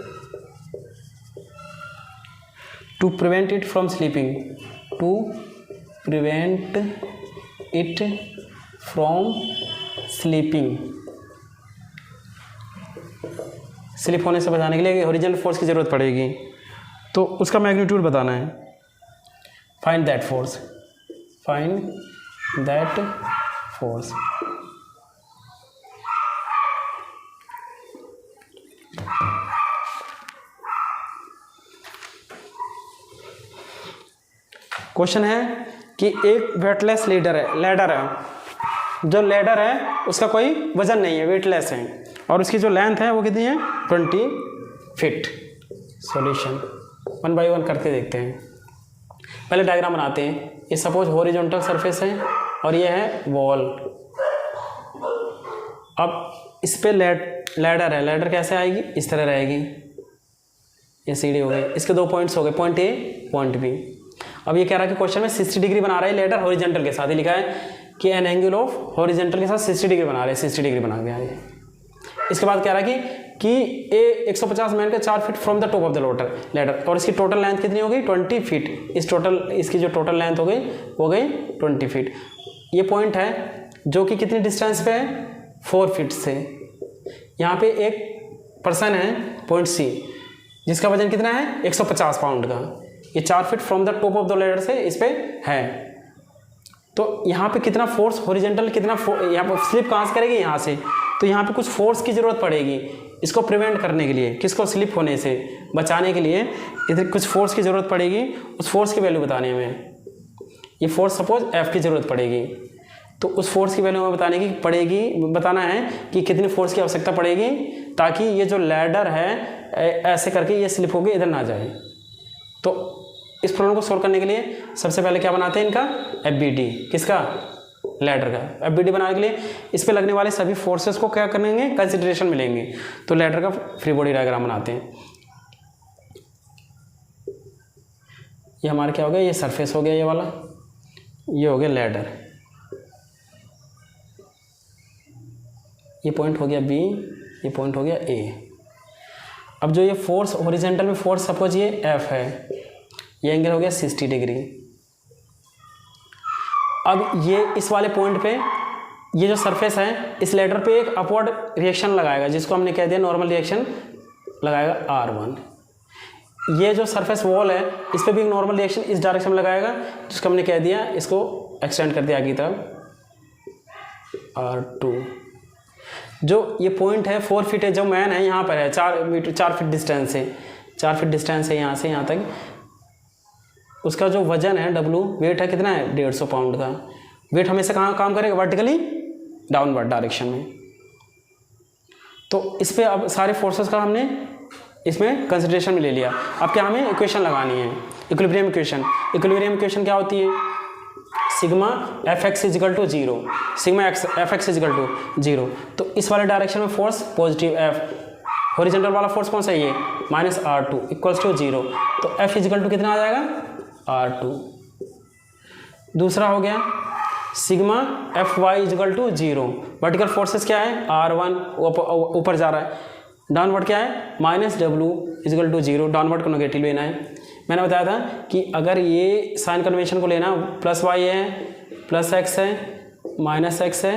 A: to prevent it from slipping, slip होने से बचाने के लिए हॉरिजॉन्टल फोर्स की ज़रूरत पड़ेगी, तो उसका मैग्नीट्यूड बताना है। Find that force. क्वेश्चन है कि एक वेटलेस लैडर है, जो लैडर है उसका कोई वजन नहीं है, वेटलेस है, और उसकी जो लेंथ है वो कितनी है 20 फीट। सॉल्यूशन 1 बाई 1 करके देखते हैं। पहले डायग्राम बनाते हैं। ये सपोज हॉरिजॉन्टल सरफेस है और ये है वॉल। अब इस पे लैडर है, लैडर कैसे आएगी, इस तरह रहेगी, ये सीढ़ी हो गई, इसके 2 पॉइंट्स हो गए, पॉइंट ए पॉइंट बी। अब ये कह रहा है कि क्वेश्चन में 60 डिग्री बना रहा है लैडर हॉरिजॉन्टल के साथ, ही लिखा है कि एन एंगल ऑफ हॉरिजॉन्टल के साथ 60 डिग्री बना रहे हैं, 60 डिग्री बना दिया है। इसके बाद कह रहा है कि ए 150 मैन के 4 feet from the top of the ladder, और इसकी टोटल लेंथ कितनी हो गई 20 फीट। इसकी जो टोटल लेंथ हो गई 20 फीट। ये पॉइंट है जो कि कितनी डिस्टेंस पे है 4 फीट से। यहाँ पे एक पर्सन है पॉइंट सी जिसका वजन कितना है 150 पाउंड का। ये 4 feet from the top of the ladder से इस पे है। तो यहाँ पे कितना फोर्स हॉरिजॉन्टल, कितना यहाँ पर स्लिप कहाँ से करेगी, यहाँ से। तो यहाँ पे कुछ फोर्स की ज़रूरत पड़ेगी इसको प्रिवेंट करने के लिए, किसको, स्लिप होने से बचाने के लिए इधर कुछ फोर्स की ज़रूरत पड़ेगी। उस फोर्स की वैल्यू बताने में, ये फोर्स सपोज F की ज़रूरत पड़ेगी, तो उस फोर्स की वैल्यू में बताना है कि कितनी फोर्स की आवश्यकता पड़ेगी ताकि ये जो लैडर है ऐसे करके ये स्लिप होगी, इधर ना जाए। तो इस प्रॉब्लम को सोल्व करने के लिए सबसे पहले क्या बनाते हैं इनका, FBD, किसका, लैडर का। FBD बनाने के लिए इस पे लगने वाले सभी फोर्सेस को क्या करेंगे, कंसिडरेशन में लेंगे। तो लैडर का फ्री बॉडी डायग्राम बनाते हैं। ये हमारा क्या हो गया, ये सरफेस हो गया, ये वाला, ये हो गया लैडर, ये पॉइंट हो गया B, ये पॉइंट हो गया A। अब जो ये फोर्स हॉरिजॉन्टल में फोर्स सपोज ये F है, ये एंगल हो गया 60 डिग्री। अब ये इस वाले पॉइंट पे ये जो सरफेस है इस लैडर पे एक अपवर्ड रिएक्शन लगाएगा, जिसको हमने कह दिया नॉर्मल रिएक्शन लगाएगा R1। ये जो सरफेस वॉल है इस पे भी एक नॉर्मल रिएक्शन इस डायरेक्शन में लगाएगा, जिसको हमने कह दिया, इसको एक्सटेंड कर दिया आगे की तरफ R2। जो ये पॉइंट है 4 फीट है, जो मैन है यहाँ पर है 4 फीट डिस्टेंस है, 4 फीट डिस्टेंस है यहाँ से यहाँ तक। उसका जो वजन है W, वेट है कितना है 150 पाउंड का। वेट हमेशा कहाँ काम करेगा, वर्टिकली डाउनवर्ड डायरेक्शन में। तो इस पे अब सारे फोर्सेस का हमने इसमें कंसिडरेशन में ले लिया। अब क्या हमें इक्वेशन लगानी है, इक्विलिब्रियम इक्वेशन। इक्विलिब्रियम इक्वेशन क्या होती है, sigma Fx equal to 0, sigma Fx equal to 0। तो इस वाले डायरेक्शन में फोर्स पॉजिटिव F, हॉरिजॉन्टल वाला फोर्स कौन सा है, ये -R2 इक्वल्स टू 0। तो F इजिकल टू कितना आ जाएगा R2। दूसरा हो गया sigma Fy equal to 0। Vertical forces क्या है, R1 ऊपर जा रहा है, डाउनवर्ड क्या है -W इजिकल टू 0, डाउनवर्ड को नेगेटिव लेना है। मैंने बताया था कि अगर ये साइन कन्वेंशन को लेना, +y है, +x है, -x है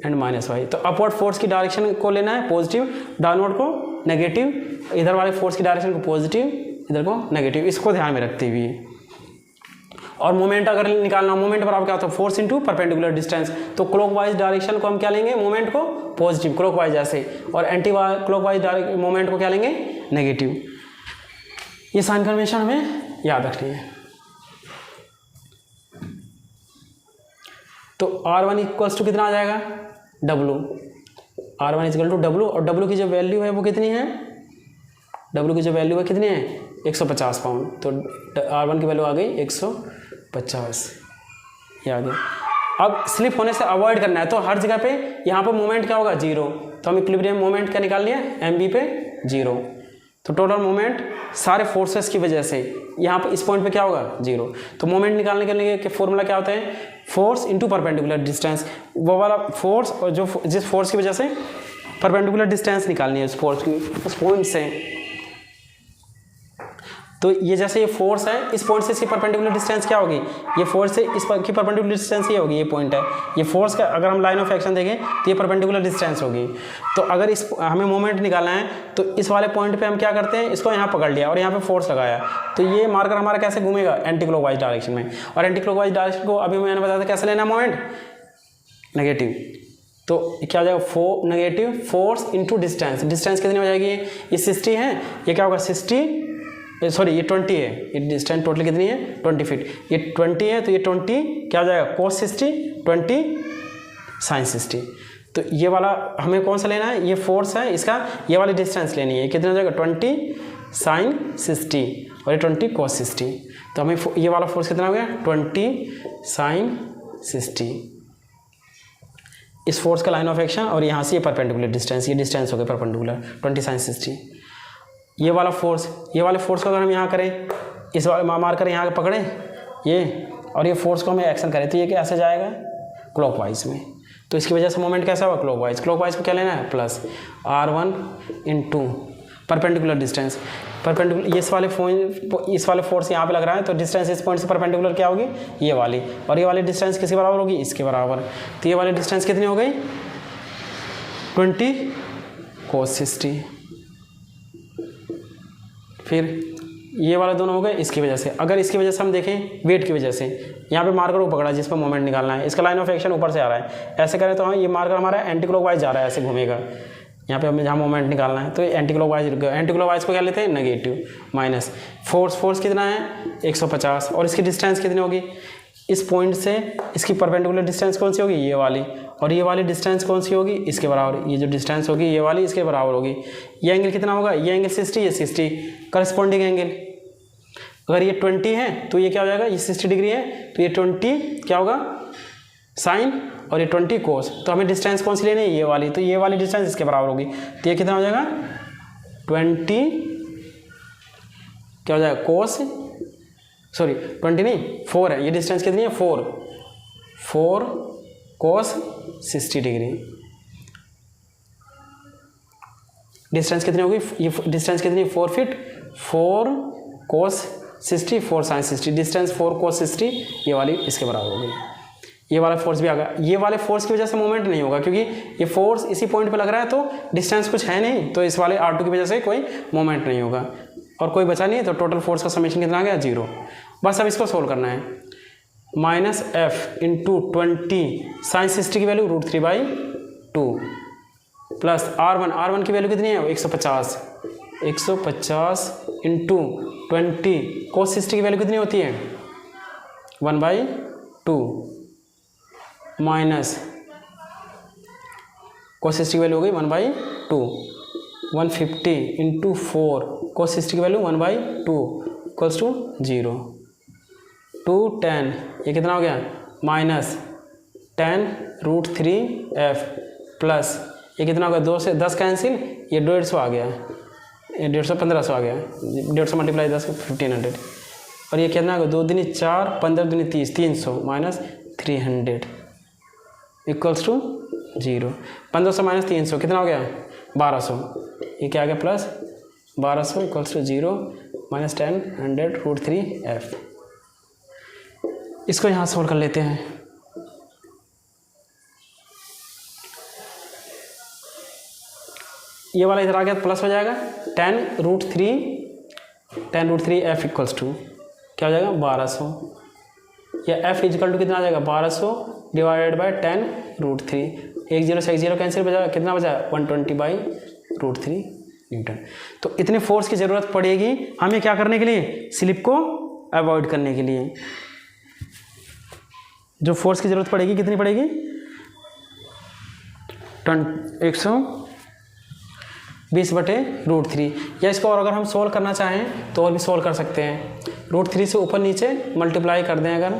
A: एंड -y। तो अपवर्ड फोर्स की डायरेक्शन को लेना है पॉजिटिव, डाउनवर्ड को नेगेटिव, इधर वाले फोर्स की डायरेक्शन को पॉजिटिव, इधर को नेगेटिव, इसको ध्यान में रखते हुए। और मोमेंट अगर निकालना, मोमेंट बराबर क्या होता है, फोर्स इनटू परपेंडिकुलर डिस्टेंस। तो क्लॉकवाइज डायरेक्शन को हम क्या लेंगे, मोमेंट को पॉजिटिव क्लॉकवाइज ऐसे, और एंटी क्लॉकवाइज मोमेंट को क्या लेंगे, नेगेटिव। ये साइन कन्वेंशन हमें याद रखनी है। तो R1 इक्वल्स टू कितना आ जाएगा, W, R1 equal to W, और W की जो वैल्यू है वो कितनी है, W की जो वैल्यू है कितनी है 150 पाउंड। तो R1 की वैल्यू आ गई 150, ये आ गया। अब स्लिप होने से अवॉइड करना है, तो हर जगह पे यहाँ पे मोमेंट क्या होगा 0। तो हम इक्विलिब्रियम मोमेंट क्या निकाल लिया, MB पे 0। तो टोटल मोमेंट सारे फोर्सेस की वजह से यहाँ पे इस पॉइंट पे क्या होगा 0। तो मोमेंट निकालने के लिए फॉर्मूला क्या होता है, फोर्स इनटू परपेंडिकुलर डिस्टेंस। वो वाला फोर्स और जो जिस फोर्स की वजह से परपेंडिकुलर डिस्टेंस निकालनी है उस फोर्स की, उस पॉइंट से। तो ये जैसे ये फोर्स है, इस पॉइंट से इसकी परपेंडिकुलर डिस्टेंस क्या होगी, ये फोर्स से इस की परपेंडिकुलर डिस्टेंस ये होगी, ये पॉइंट है, ये फोर्स का अगर हम लाइन ऑफ एक्शन देखें तो ये परपेंडिकुलर डिस्टेंस होगी। तो अगर इस हमें मोमेंट निकालना है तो इस वाले पॉइंट पे हम क्या करते हैं, इसको यहाँ पकड़ लिया और यहाँ पे फोर्स लगाया, तो ये मार्कर हमारा कैसे घूमेगा, एंटी क्लॉकवाइज डायरेक्शन में। और एंटी क्लॉकवाइज डायरेक्शन को अभी मैंने बताया था कैसे लेना मोमेंट, नेगेटिव। तो क्या हो जाएगा, negative force into distance. Distance कितनी हो जाएगी, ये 60 है, ये क्या होगा 60, सॉरी ये 20 है, ये डिस्टेंस टोटल कितनी है 20 फीट, ये 20 है, तो ये 20 क्या हो जाएगा cos 60, 20 sin 60। तो ये वाला हमें कौन सा लेना है, ये फोर्स है, इसका ये वाली डिस्टेंस लेनी है, कितना हो जाएगा 20 sin 60 और ये 20 cos 60। तो हमें ये वाला फोर्स कितना हो गया 20 sin 60। इस फोर्स का लाइन ऑफ एक्शन और यहाँ से ये परपेंडिकुलर डिस्टेंस, ये डिस्टेंस हो गया परपेंडिकुलर 20 sin 60। ये वाला फोर्स, ये वाले फोर्स को अगर हम यहाँ करें, इस वाले मार कर यहाँ पकड़ें ये, और ये फोर्स को हमें एक्शन करें, तो ये कैसे जाएगा क्लॉकवाइज में। तो इसकी वजह से मोमेंट कैसा होगा क्लॉकवाइज। क्लॉकवाइज को क्या लेना है plus R1 into perpendicular distance, perpendicular ये इस वाले फोर्स यहाँ पे लग रहा है, तो डिस्टेंस इस पॉइंट से परपेंडिकुलर क्या होगी ये वाली, और ये वाली डिस्टेंस किसके बराबर होगी, इसके बराबर। तो ये वाली डिस्टेंस कितनी हो गई 20 cos 60, फिर ये वाले दोनों हो गए इसकी वजह से। अगर इसकी वजह से हम देखें वेट की वजह से, यहाँ पे मार्कर को पकड़ा जिस पर मोमेंट निकालना है, इसका लाइन ऑफ एक्शन ऊपर से आ रहा है, ऐसे करें तो हाँ ये मार्कर हमारा एंटी क्लॉकवाइज जा रहा है, ऐसे घूमेगा। यहाँ पे हमें जहाँ मोमेंट निकालना है तो एंटी क्लॉकवाइज रुक गया। एंटी क्लॉकवाइज को क्या लेते हैं नेगेटिव, माइनस फोर्स कितना है 150, और इसकी डिस्टेंस कितनी होगी, इस पॉइंट से इसकी परपेंडिकुलर डिस्टेंस कौन सी होगी, ये वाली, और ये वाली डिस्टेंस कौन सी होगी, इसके बराबर। ये जो डिस्टेंस होगी ये वाली इसके बराबर होगी। ये एंगल कितना होगा, ये एंगल 60, ये 60 करस्पॉन्डिंग एंगल। अगर ये 20 है तो ये क्या हो जाएगा, ये 60 डिग्री है तो ये 20 क्या होगा साइन, और ये 20 कोस। तो हमें डिस्टेंस कौन सी लेनी है, ये वाली, तो ये वाली डिस्टेंस इसके बराबर होगी। तो ये कितना हो जाएगा 20 क्या हो जाएगा कोस, सॉरी 20 नहीं 4 है, ये डिस्टेंस कितनी है 4 कोस 60 डिग्री। डिस्टेंस कितनी होगी, ये डिस्टेंस कितनी 4 फीट, 4 कोस 60 4 साइन 60, डिस्टेंस 4 कोस 60 ये वाली इसके बराबर होगी। ये वाला फोर्स भी आ गया। ये वाले फोर्स की वजह से मूवमेंट नहीं होगा क्योंकि ये फोर्स इसी पॉइंट पे लग रहा है तो डिस्टेंस कुछ है नहीं, तो इस वाले R2 की वजह से कोई मूवमेंट नहीं होगा और कोई बचा नहीं, तो टोटल फोर्स का समेशन कितना आ गया 0। बस अब इसको सोल्व करना है। -F इंटू 20 साइन 60 की वैल्यू √3/2 प्लस R1 की वैल्यू कितनी है 150 इंटू 20 कोस 60 की वैल्यू कितनी होती है 1/2 माइनस कोस 60 की वैल्यू हो गई 1/2 150 इंटू 4 कोस 60 की वैल्यू 1/2 इक्वल्स टू 0 210 ये कितना हो गया -10 √3F प्लस ये कितना हो गया 2 से 10 कैंसिल, ये 150 आ गया, ये 150 1500 आ गया, 150 मल्टीप्लाई 10 1500, और ये कितना हो गया 2 दूनी 4 15 दूनी 30 300 माइनस 300 इक्वल्स टू 0। 1500 माइनस 300 कितना हो गया 1200, ये क्या आ गया plus 1200 equals to 0 minus 10 100 √3F। इसको यहाँ सोल्व कर लेते हैं। ये वाला इधर आ गया प्लस हो जाएगा 10 √3F इक्वल्स टू क्या हो जाएगा 1200, या F इक्वल टू कितना आ जाएगा 1200 डिवाइडेड बाय 10 √3, 1 0 से 1 0 कैंसिल बचा, कितना बचा 120/√3 न्यूटन। तो इतने फोर्स की ज़रूरत पड़ेगी हमें क्या करने के लिए, स्लिप को अवॉइड करने के लिए। जो फोर्स की ज़रूरत पड़ेगी कितनी पड़ेगी 120/√3, या इसको और अगर हम सोल्व करना चाहें तो और भी सोल्व कर सकते हैं। √3 से ऊपर नीचे मल्टीप्लाई कर दें, अगर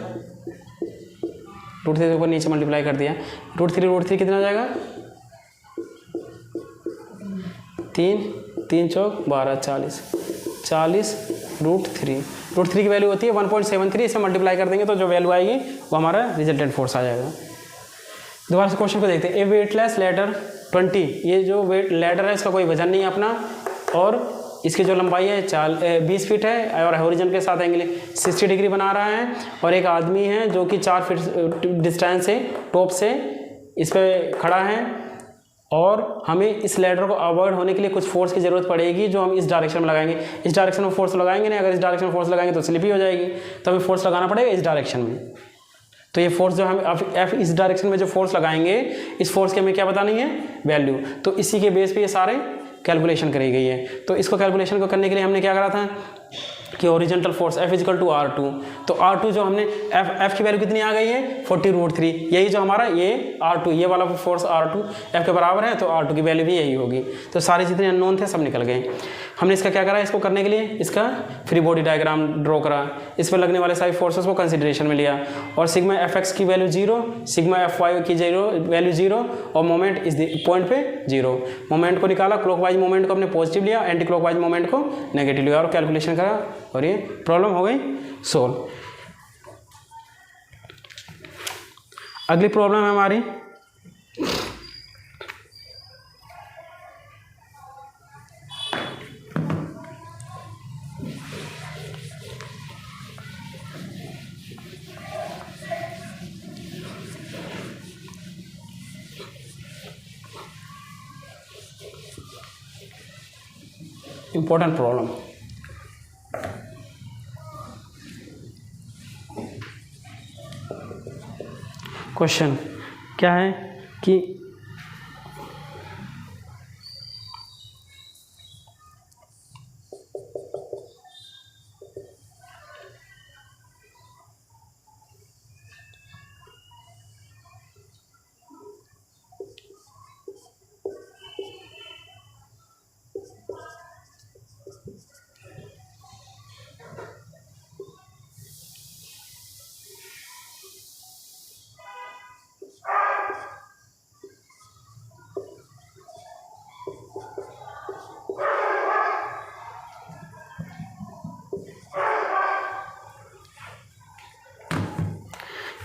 A: √3 से ऊपर नीचे मल्टीप्लाई कर दिया √3 कितना हो जाएगा 3 चौक 12 40 √3 की वैल्यू होती है 1.73, इसे मल्टीप्लाई कर देंगे तो जो वैल्यू आएगी वो हमारा रिजल्टेंट फोर्स आ जाएगा। दोबारा से क्वेश्चन को देखते हैं। ए वेटलेस लैडर 20, ये जो वेट लैडर है इसका कोई वजन नहीं है अपना, और इसकी जो लंबाई है 20 फीट है और हॉरिजॉन के साथ एंगल 60 डिग्री बना रहा है, और एक आदमी है जो कि 4 फीट डिस्टेंस से टॉप से इस पर खड़ा है, और हमें इस लैडर को अवॉइड होने के लिए कुछ फोर्स की ज़रूरत पड़ेगी जो हम इस डायरेक्शन में लगाएंगे। इस डायरेक्शन में फोर्स लगाएंगे नहीं, अगर इस डायरेक्शन में फोर्स लगाएंगे तो स्लिप ही हो जाएगी, तो हमें फोर्स लगाना पड़ेगा इस डायरेक्शन में। तो ये फोर्स जो हम F इस डायरेक्शन में जो फोर्स लगाएंगे, इस फोर्स की हमें क्या बतानी है वैल्यू, तो इसी के बेस पे ये सारे कैलकुलेशन करी गई है। तो इसको कैलकुलेशन को करने के लिए हमने क्या करा था कि ओरिजेंटल फोर्स F = R2, तो R2 जो हमने F की वैल्यू कितनी आ गई है 40√3, यही जो हमारा ये R2 ये वाला फोर्स R2 F के बराबर है, तो R2 की वैल्यू भी यही होगी। तो सारे जितने अननोन थे सब निकल गए। हमने इसका क्या करा, इसको करने के लिए इसका फ्री बॉडी डायग्राम ड्रॉ करा, इस पर लगने वाले सारे फोर्सेस को कंसिडरेशन में लिया, और सिग्मा FX की वैल्यू 0, सिग्मा FY की वैल्यू 0, और मोमेंट इस पॉइंट पे 0। मोमेंट को निकाला, क्लॉकवाइज मोमेंट को हमने पॉजिटिव लिया, एंटी क्लॉकवाइज मोमेंट को नेगेटिव लिया, और कैलकुलेशन करा, और ये प्रॉब्लम हो गई सोल्व। अगली प्रॉब्लम है हमारी इंपॉर्टेंट प्रॉब्लम। क्वेश्चन क्या है कि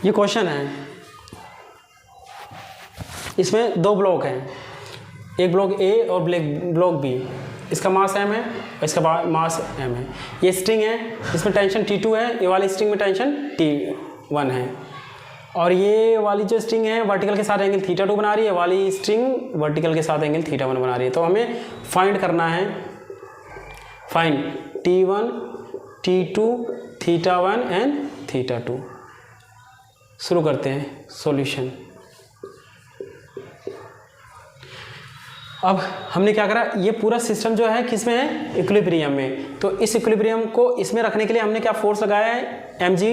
A: ये क्वेश्चन है, इसमें दो ब्लॉक हैं, एक ब्लॉक ए और ब्लॉक बी। इसका मास m है और इसका मास m है। ये स्ट्रिंग है, इसमें टेंशन T2 है, ये वाली स्ट्रिंग में टेंशन T1 है। और ये वाली जो स्ट्रिंग है वर्टिकल के साथ एंगल θ2 बना रही है, वाली स्ट्रिंग वर्टिकल के साथ एंगल θ1 बना रही है। तो हमें फाइंड करना है, फाइंड T1, T2, θ1 एंड θ2। शुरू करते हैं सॉल्यूशन। अब हमने क्या करा, ये पूरा सिस्टम जो है किसमें है, इक्विलिब्रियम में। तो इस इक्विलिब्रियम को इसमें रखने के लिए हमने क्या फोर्स लगाया है, mg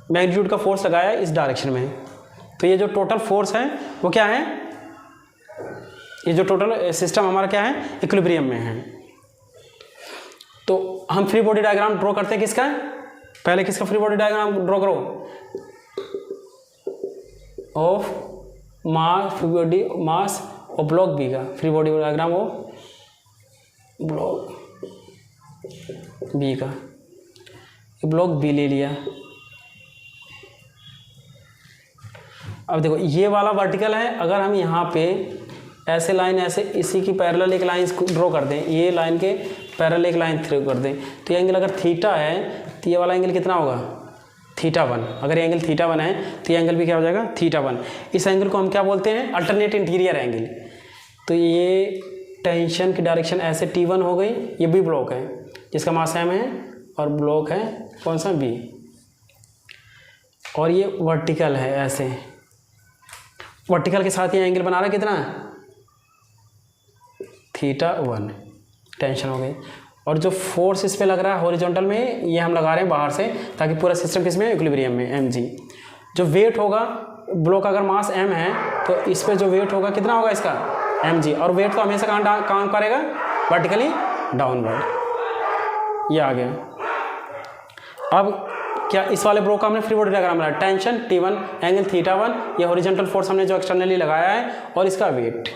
A: मैग्नीट्यूड का फोर्स लगाया है इस डायरेक्शन में। तो ये जो टोटल फोर्स है वो क्या है, ये जो टोटल सिस्टम हमारा क्या है, इक्विलिब्रियम में है। तो हम फ्री बॉडी डायग्राम ड्रॉ करते हैं किसका, पहले किसका फ्री बॉडी डायग्राम ड्रॉ करो, of mass, free body mass और ब्लॉक बी का फ्री बॉडी डायग्राम हो, ब्लॉक बी का, ब्लॉक बी ले लिया। अब देखो ये वाला वर्टिकल है, अगर हम यहाँ पे ऐसे लाइन ऐसे इसी की पैरेलल एक लाइन ड्रॉ कर दें, ये लाइन के पैरेलल एक लाइन थ्रो कर दें, तो ये एंगल अगर थीटा है तो ये वाला एंगल कितना होगा, θ1। अगर ये एंगल θ1 है तो ये एंगल भी क्या हो जाएगा, θ1। इस एंगल को हम क्या बोलते हैं, अल्टरनेट इंटीरियर एंगल। तो ये टेंशन की डायरेक्शन ऐसे T1 हो गई, ये भी ब्लॉक है जिसका मास m है और ब्लॉक है कौन सा, B। और ये वर्टिकल है, ऐसे वर्टिकल के साथ ये एंगल बना रहा है कितना, θ1। टेंशन हो गई। और जो फोर्स इस पे लग रहा है हॉरिजॉन्टल में, ये हम लगा रहे हैं बाहर से, ताकि पूरा सिस्टम किसमें, इक्विलिब्रियम में, mg। जो वेट होगा, ब्लॉक अगर मास m है तो इस पे जो वेट होगा कितना होगा इसका, mg। और वेट तो हमेशा कहाँ काम करेगा, वर्टिकली डाउनवर्ड। ये आ गया। अब क्या इस वाले ब्लॉक का हमने फ्री बॉडी डायग्राम बनाया, टेंशन T1, एंगल θ1, ये हॉरिजॉन्टल फोर्स हमने जो एक्सटर्नली लगाया है और इसका वेट।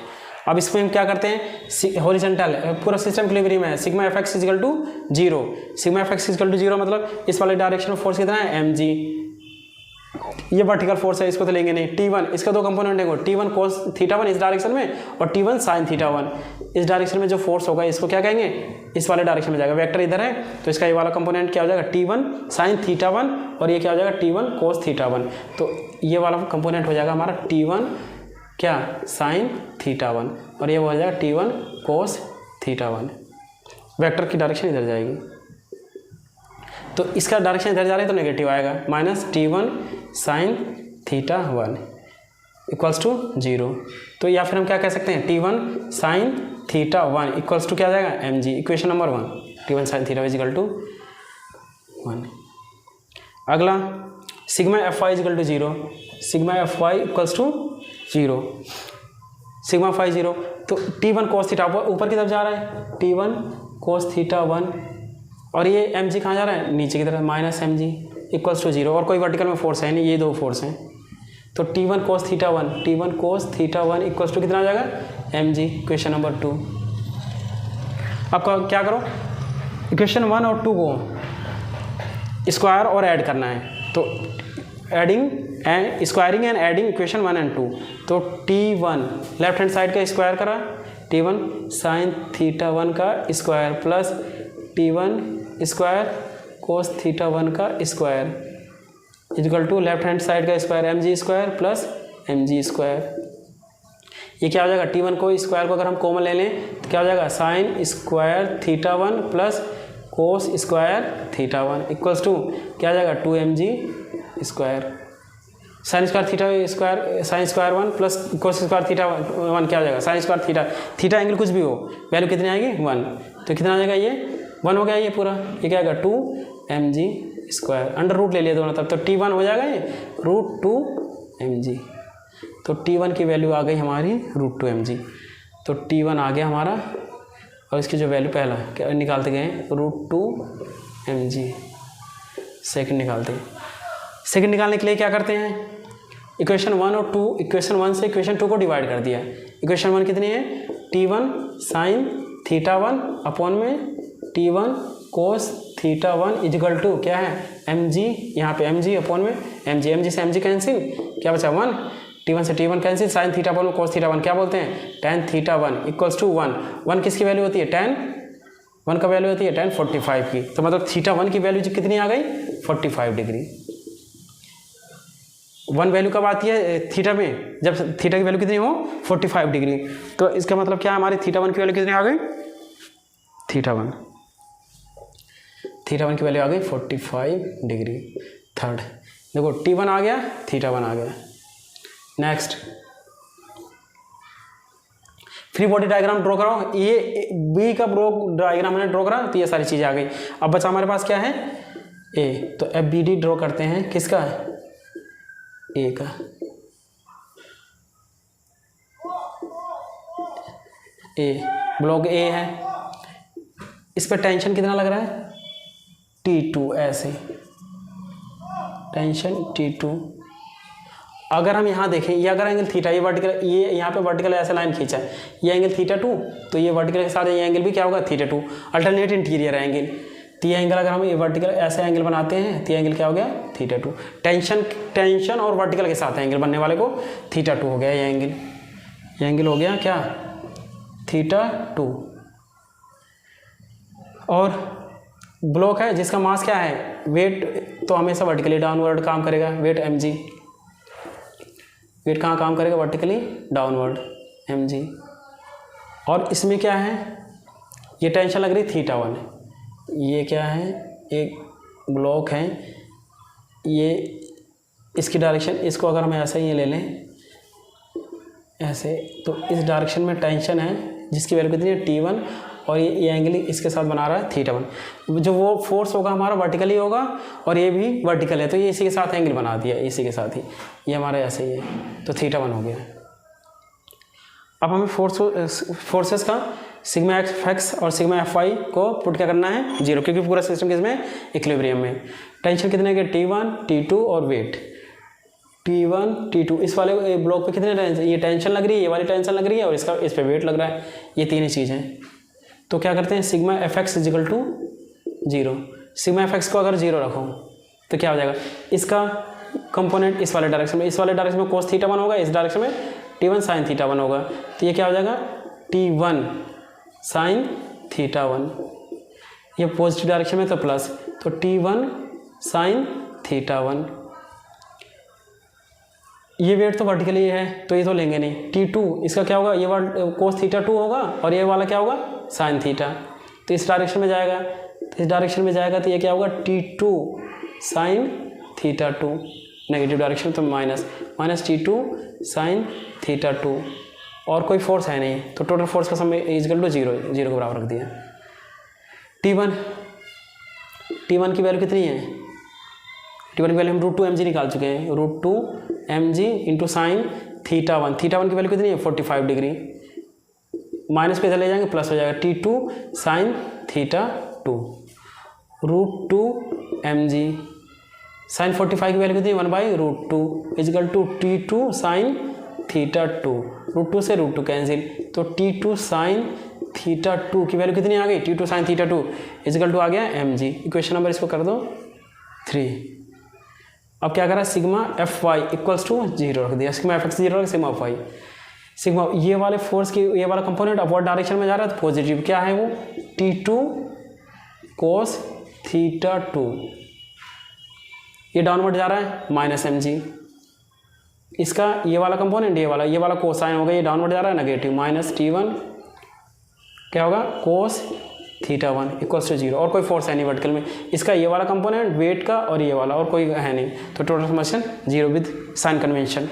A: अब इसमें हम क्या करते हैं, हॉरिजॉन्टल पूरा सिस्टम इक्विलिब्रियम है, sigma fx equal to 0। Sigma fx equal to 0 मतलब इस वाले डायरेक्शन में फोर्स कितना है, mg। ये वर्टिकल फोर्स है, इसको तो लेंगे नहीं। T1, इसका दो कंपोनेंट है, T1 cos θ1 इस डायरेक्शन में और T1 sin θ1 इस डायरेक्शन में। जो फोर्स होगा इसको क्या कहेंगे, इस वाले डायरेक्शन में जाएगा। वेक्टर इधर है तो इसका ये वाला कंपोनेंट क्या हो जाएगा, T1 sin θ1 और ये क्या हो जाएगा, T1 cos θ1। तो ये वाला कंपोनेंट हो जाएगा हमारा T1 क्या, sin θ1 और ये हो जाएगा T1 cos θ1। वेक्टर की डायरेक्शन इधर जाएगी, तो इसका डायरेक्शन इधर जा रहा है तो नेगेटिव आएगा, minus T1 sin θ1 equals to 0। तो या फिर हम क्या कह सकते हैं, T1 sin θ1 इक्वल्स टू क्या आ जाएगा, mg। Equation number 1, T1 sin θ1 equal to 1। अगला sigma fy equal to 0, sigma fy equals to 0, sigma फाई 0। तो T1 cos θ ऊपर की तरफ जा रहा है, T1 cos θ1 और ये mg कहाँ जा रहा है, नीचे की तरफ, माइनस mg इक्वल्स टू 0। और कोई वर्टिकल में फोर्स है नहीं, ये दो फोर्स हैं। तो T1 cos θ1 इक्वल्स टू कितना आ जाएगा, mg। Question number 2। अब क्या करो, इक्वेशन 1 और 2 को स्क्वायर और ऐड करना है। तो adding and squaring and adding equation 1 and 2। तो T1 लेफ्ट हैंड साइड का स्क्वायर करा, T1 sin θ1 का square plus T1 square cos θ1 का square equal to left hand side का square mg square plus mg square. ये क्या हो जाएगा, T1 को स्क्वायर को अगर हम कॉमन ले लें तो क्या हो जाएगा, sine square θ1 plus cos square θ1 equals to क्या आ जाएगा, 2mg square. Sine square 1 plus cos square theta 1 क्या हो जाएगा, साइन स्क्वायर थीटा एंगल कुछ भी हो, वैल्यू कितनी आएगी 1, तो कितना आ जाएगा ये 1 हो गया ये पूरा, ये क्या आएगा 2mg², अंडर रूट ले लिया दोनों तरफ, तो T1 हो जाएगा ये √2mg, तो T1 की वैल्यू आ गई हमारी √2mg, तो T1 आ गया हमारा, और इसकी जो वैल्यू पहला क्या निकालते गए √2mg, सेकंड निकालते हैं। सेकंड निकालने के लिए क्या करते हैं, इक्वेशन 1 और 2, इक्वेशन 1 से इक्वेशन 2 को डिवाइड कर दिया। इक्वेशन 1 कितनी है, T1 साइन थीटा 1 अपॉन में T1 cos theta 1 is equal to क्या है mg, यहाँ पे mg अपॉन में mg से mg कैंसिल, क्या बचा 1, T1 से T1 cancel, sign theta upon में कोस थीटा 1 क्या बोलते हैं tan थीटा 1 इक्वल्स टू 1 किसकी वैल्यू होती है, tan 1 का वैल्यू होती है tan 45 की, तो मतलब थीटा 1 की वैल्यू कितनी आ गई 45 डिग्री। 1 वैल्यू कब आती है थीटा में, जब थीटा की वैल्यू कितनी हो 45 डिग्री, तो इसका मतलब क्या है हमारी थीटा 1 की वैल्यू कितनी आ गई, थीटा 1 की वैल्यू आ गई 45 डिग्री। थर्ड देखो T1 आ गया, थीटा 1 आ गया। Next free body diagram draw कराओ, ये बी का डायग्राम मैंने ड्रॉ करा, तो ये सारी चीज़ें आ गई। अब बचा हमारे पास क्या है ए, तो FBD ड्रॉ करते हैं, किसका ए का, ए ब्लॉक ए है, इस पर टेंशन कितना लग रहा है T2, ऐसे टेंशन T2। अगर हम यहाँ देखें, ये अगर एंगल थीटा, ये वर्टिकल, ये यहाँ पे वर्टिकल ऐसे लाइन खींचा है, ये एंगल थीटा 2, तो ये वर्टिकल के साथ ये एंगल भी क्या होगा थीटा 2, अल्टरनेट इंटीरियर एंगल, तो ये एंगल अगर हम ये वर्टिकल ऐसे एंगल बनाते हैं तो ये एंगल क्या हो गया थीटा 2, टेंशन और वर्टिकल के साथ एंगल बनने वाले को थीटा 2 हो गया, ये एंगल हो गया क्या थीटा 2। और ब्लॉक है जिसका मास क्या है, वेट तो हमेशा वर्टिकली डाउनवर्ड काम करेगा, वेट mg, वेट कहाँ काम करेगा वर्टिकली डाउनवर्ड mg। और इसमें क्या है, ये टेंशन लग रही थीटा 1, ये क्या है एक ब्लॉक है, ये इसकी डायरेक्शन, इसको अगर हम ऐसा ही ले लें ऐसे, तो इस डायरेक्शन में टेंशन है जिसकी वैल्यू कितनी है T1, और ये एंगल इसके साथ बना रहा है थीटा 1, जो वो फोर्स होगा हमारा वर्टिकली होगा, और ये भी वर्टिकल है, तो ये इसी के साथ एंगल बना दिया, इसी के साथ ही ये हमारा ऐसे ही है, तो थीटा 1 हो गया। अब हमें फोर्सेस का सिग्मा एफ और सिग्मा FY को पुट क्या करना है 0, क्योंकि पूरा सिस्टम किसमें इक्विलिब्रियम में। टेंशन कितने के T1 T2 और वेट T1 T2, इस वाले ब्लॉक पे कितने टेंशन, ये टेंशन लग रही है, ये वाली टेंशन लग रही है, और इसका इस पे वेट लग रहा है, ये तीन ही चीज़ें। तो क्या करते हैं sigma FX equal to 0, sigma FX को अगर 0 रखो तो क्या हो जाएगा, इसका कंपोनेंट इस वाले डायरेक्शन में, इस वाले डायरेक्शन में कोस थीटा 1 होगा, इस डायरेक्शन में T1 साइन थीटा 1 होगा, तो ये क्या हो जाएगा T1 साइन थीटा 1, ये पॉजिटिव डायरेक्शन में तो प्लस, तो T1 साइन थीटा 1। ये वेट तो वर्टिकली है तो ये तो लेंगे नहीं, T2 इसका क्या होगा, ये कोस थीटा 2 होगा, और ये वाला क्या होगा साइन थीटा, तो इस डायरेक्शन में जाएगा, तो इस डायरेक्शन में जाएगा तो ये क्या होगा T2 sine theta 2, negative direction तो माइनस T2 साइन थीटा 2, और कोई फोर्स है नहीं, तो टोटल फोर्स का सम इजिकल टू 0 के बराबर रख दिया। T1 की वैल्यू कितनी है, T1 की वैल्यू हम √2mg निकाल चुके हैं, √2mg इंटू साइन थीटा 1 की वैल्यू कितनी है 45 डिग्री, माइनस पे चले जाएंगे प्लस हो जाएगा T2 sine theta 2, √2mg sign 45 की वैल्यू कितनी 1/√2 is equal to T2 sine theta 2, √2 से √2 कैंसिल, तो T2 साइन थीटा 2 की वैल्यू कितनी आ गई, T2 sine theta 2 equal to आ गया mg। इक्वेशन नंबर इसको कर दो 3। अब क्या करा सिग्मा FY इक्वल्स टू 0 रख दिया, सिग्मा FX 0 रख सिग्मा FY, सिग्मा ये वाले फोर्स की ये वाला कंपोनेंट अपवर्ड डायरेक्शन में जा रहा है तो पॉजिटिव, क्या है वो T2 कोस थीटा 2, ये डाउनवर्ड जा रहा है माइनस mg, इसका ये वाला कंपोनेंट ये वाला कोसाइन होगा, ये डाउनवर्ड जा रहा है नेगेटिव, माइनस T1 क्या होगा कोस θ1 इक्वल्स टू 0 और कोई फोर्स है नहीं वर्टिकल में, इसका ये वाला कंपोनेंट वेट का और ये वाला और कोई है नहीं, तो total motion 0 with sign convention.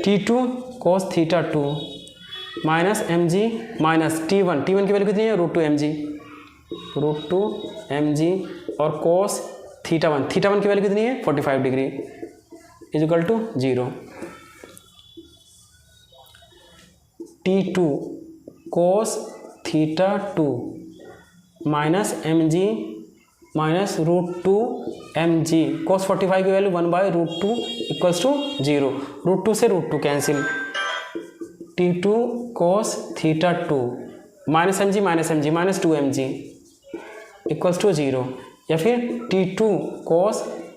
A: T2 cos θ2 minus mg minus T1 की वैल्यू कितनी है √2mg और cos θ1 की वैल्यू कितनी है 45 degree is equal to 0। T2 cos θ2 minus mg minus √2mg cos 45 की वैल्यू 1/√2 इक्वल्स टू 0, √2 से √2 cancel. T2 cos θ2 minus mg minus 2mg equals to 0, या फिर T2 cos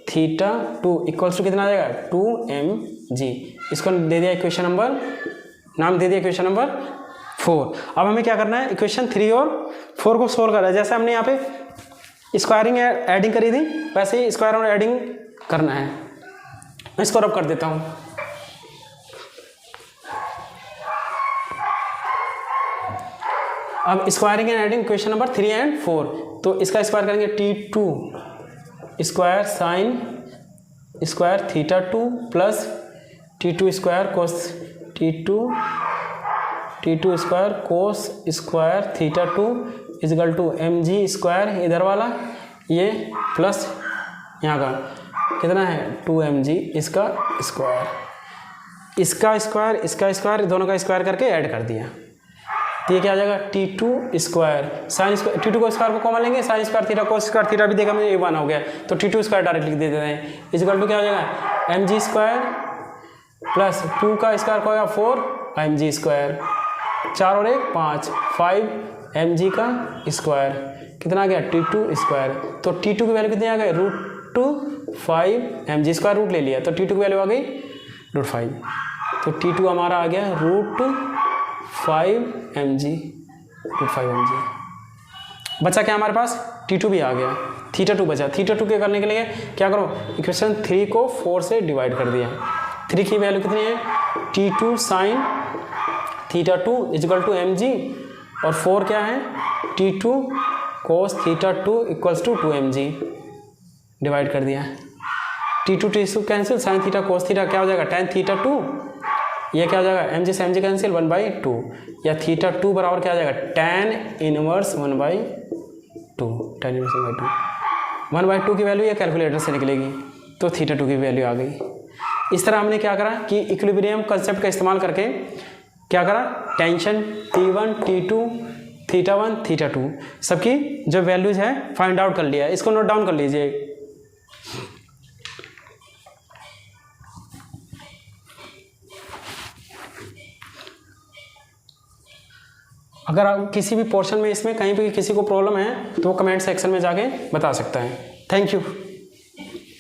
A: θ2 इक्वल्स टू कितना आ जाएगा 2mg। इसको दे दिया इक्वेशन नंबर, नाम दे दिया इक्वेशन नंबर 4। अब हमें क्या करना है, इक्वेशन 3 और 4 को सोल्व करना है। जैसे हमने यहाँ पे स्क्वायरिंग एडिंग करी थी वैसे ही स्क्वायर और एडिंग करना है। मैं इसको रब कर देता हूँ। अब squaring and adding question number 3 and 4, तो इसका स्क्वायर करेंगे T2 square sine square θ2 plus T2 square cos T2 square cos square θ2 equal to mg square इधर वाला ये प्लस यहाँ का कितना है 2mg इसका स्क्वायर दोनों का स्क्वायर करके ऐड कर दिया, तो ये क्या आ जाएगा T2 square sine square T2 को स्क्वायर को कॉमन लेंगे, sine square theta cos square theta भी देखा मुझे ये 1 हो गया, तो T2 स्क्वायर डायरेक्ट लिख देते हैं इजगल टू क्या हो जाएगा mg स्क्वायर प्लस 2 का स्क्वायर को होगा 4 mg स्क्वायर 4 और 1 5 mg का स्क्वायर कितना आ गया T2 स्क्वायर। तो T2 की वैल्यू कितनी आ गई √2 5 mg स्क्वायर रूट ले लिया तो T2 की वैल्यू आ गई √5, तो T2 हमारा आ गया √5 mg बचा क्या हमारे पास T2 भी आ गया, θ2 बचा। θ2 के करने के लिए क्या करो इक्वेशन 3 को 4 से डिवाइड कर दिया। 3 की वैल्यू कितनी है T2 sign θ2 is equal to mg और 4 क्या है T2 cos θ2 equals to 2mg divide कर दिया। T2 cancel sine theta cos theta क्या हो जाएगा tan θ2, ये क्या हो जाएगा mg से mg कैंसिल 1/2 या θ2 बराबर क्या आ जाएगा tan इनवर्स 1/2 tan इनवर्स 1/2 की वैल्यू ये कैलकुलेटर से निकलेगी, तो θ2 की वैल्यू आ गई। इस तरह हमने क्या करा कि इक्विलिब्रियम कंसेप्ट का इस्तेमाल करके क्या करा टेंशन T1 T2 θ1 θ2 सबकी जो वैल्यूज है फाइंड आउट कर लिया। इसको नोट डाउन कर लीजिए। अगर आप किसी भी पोर्शन में इसमें कहीं भी किसी को प्रॉब्लम है तो वो कमेंट सेक्शन में जाके बता सकता है। Thank you.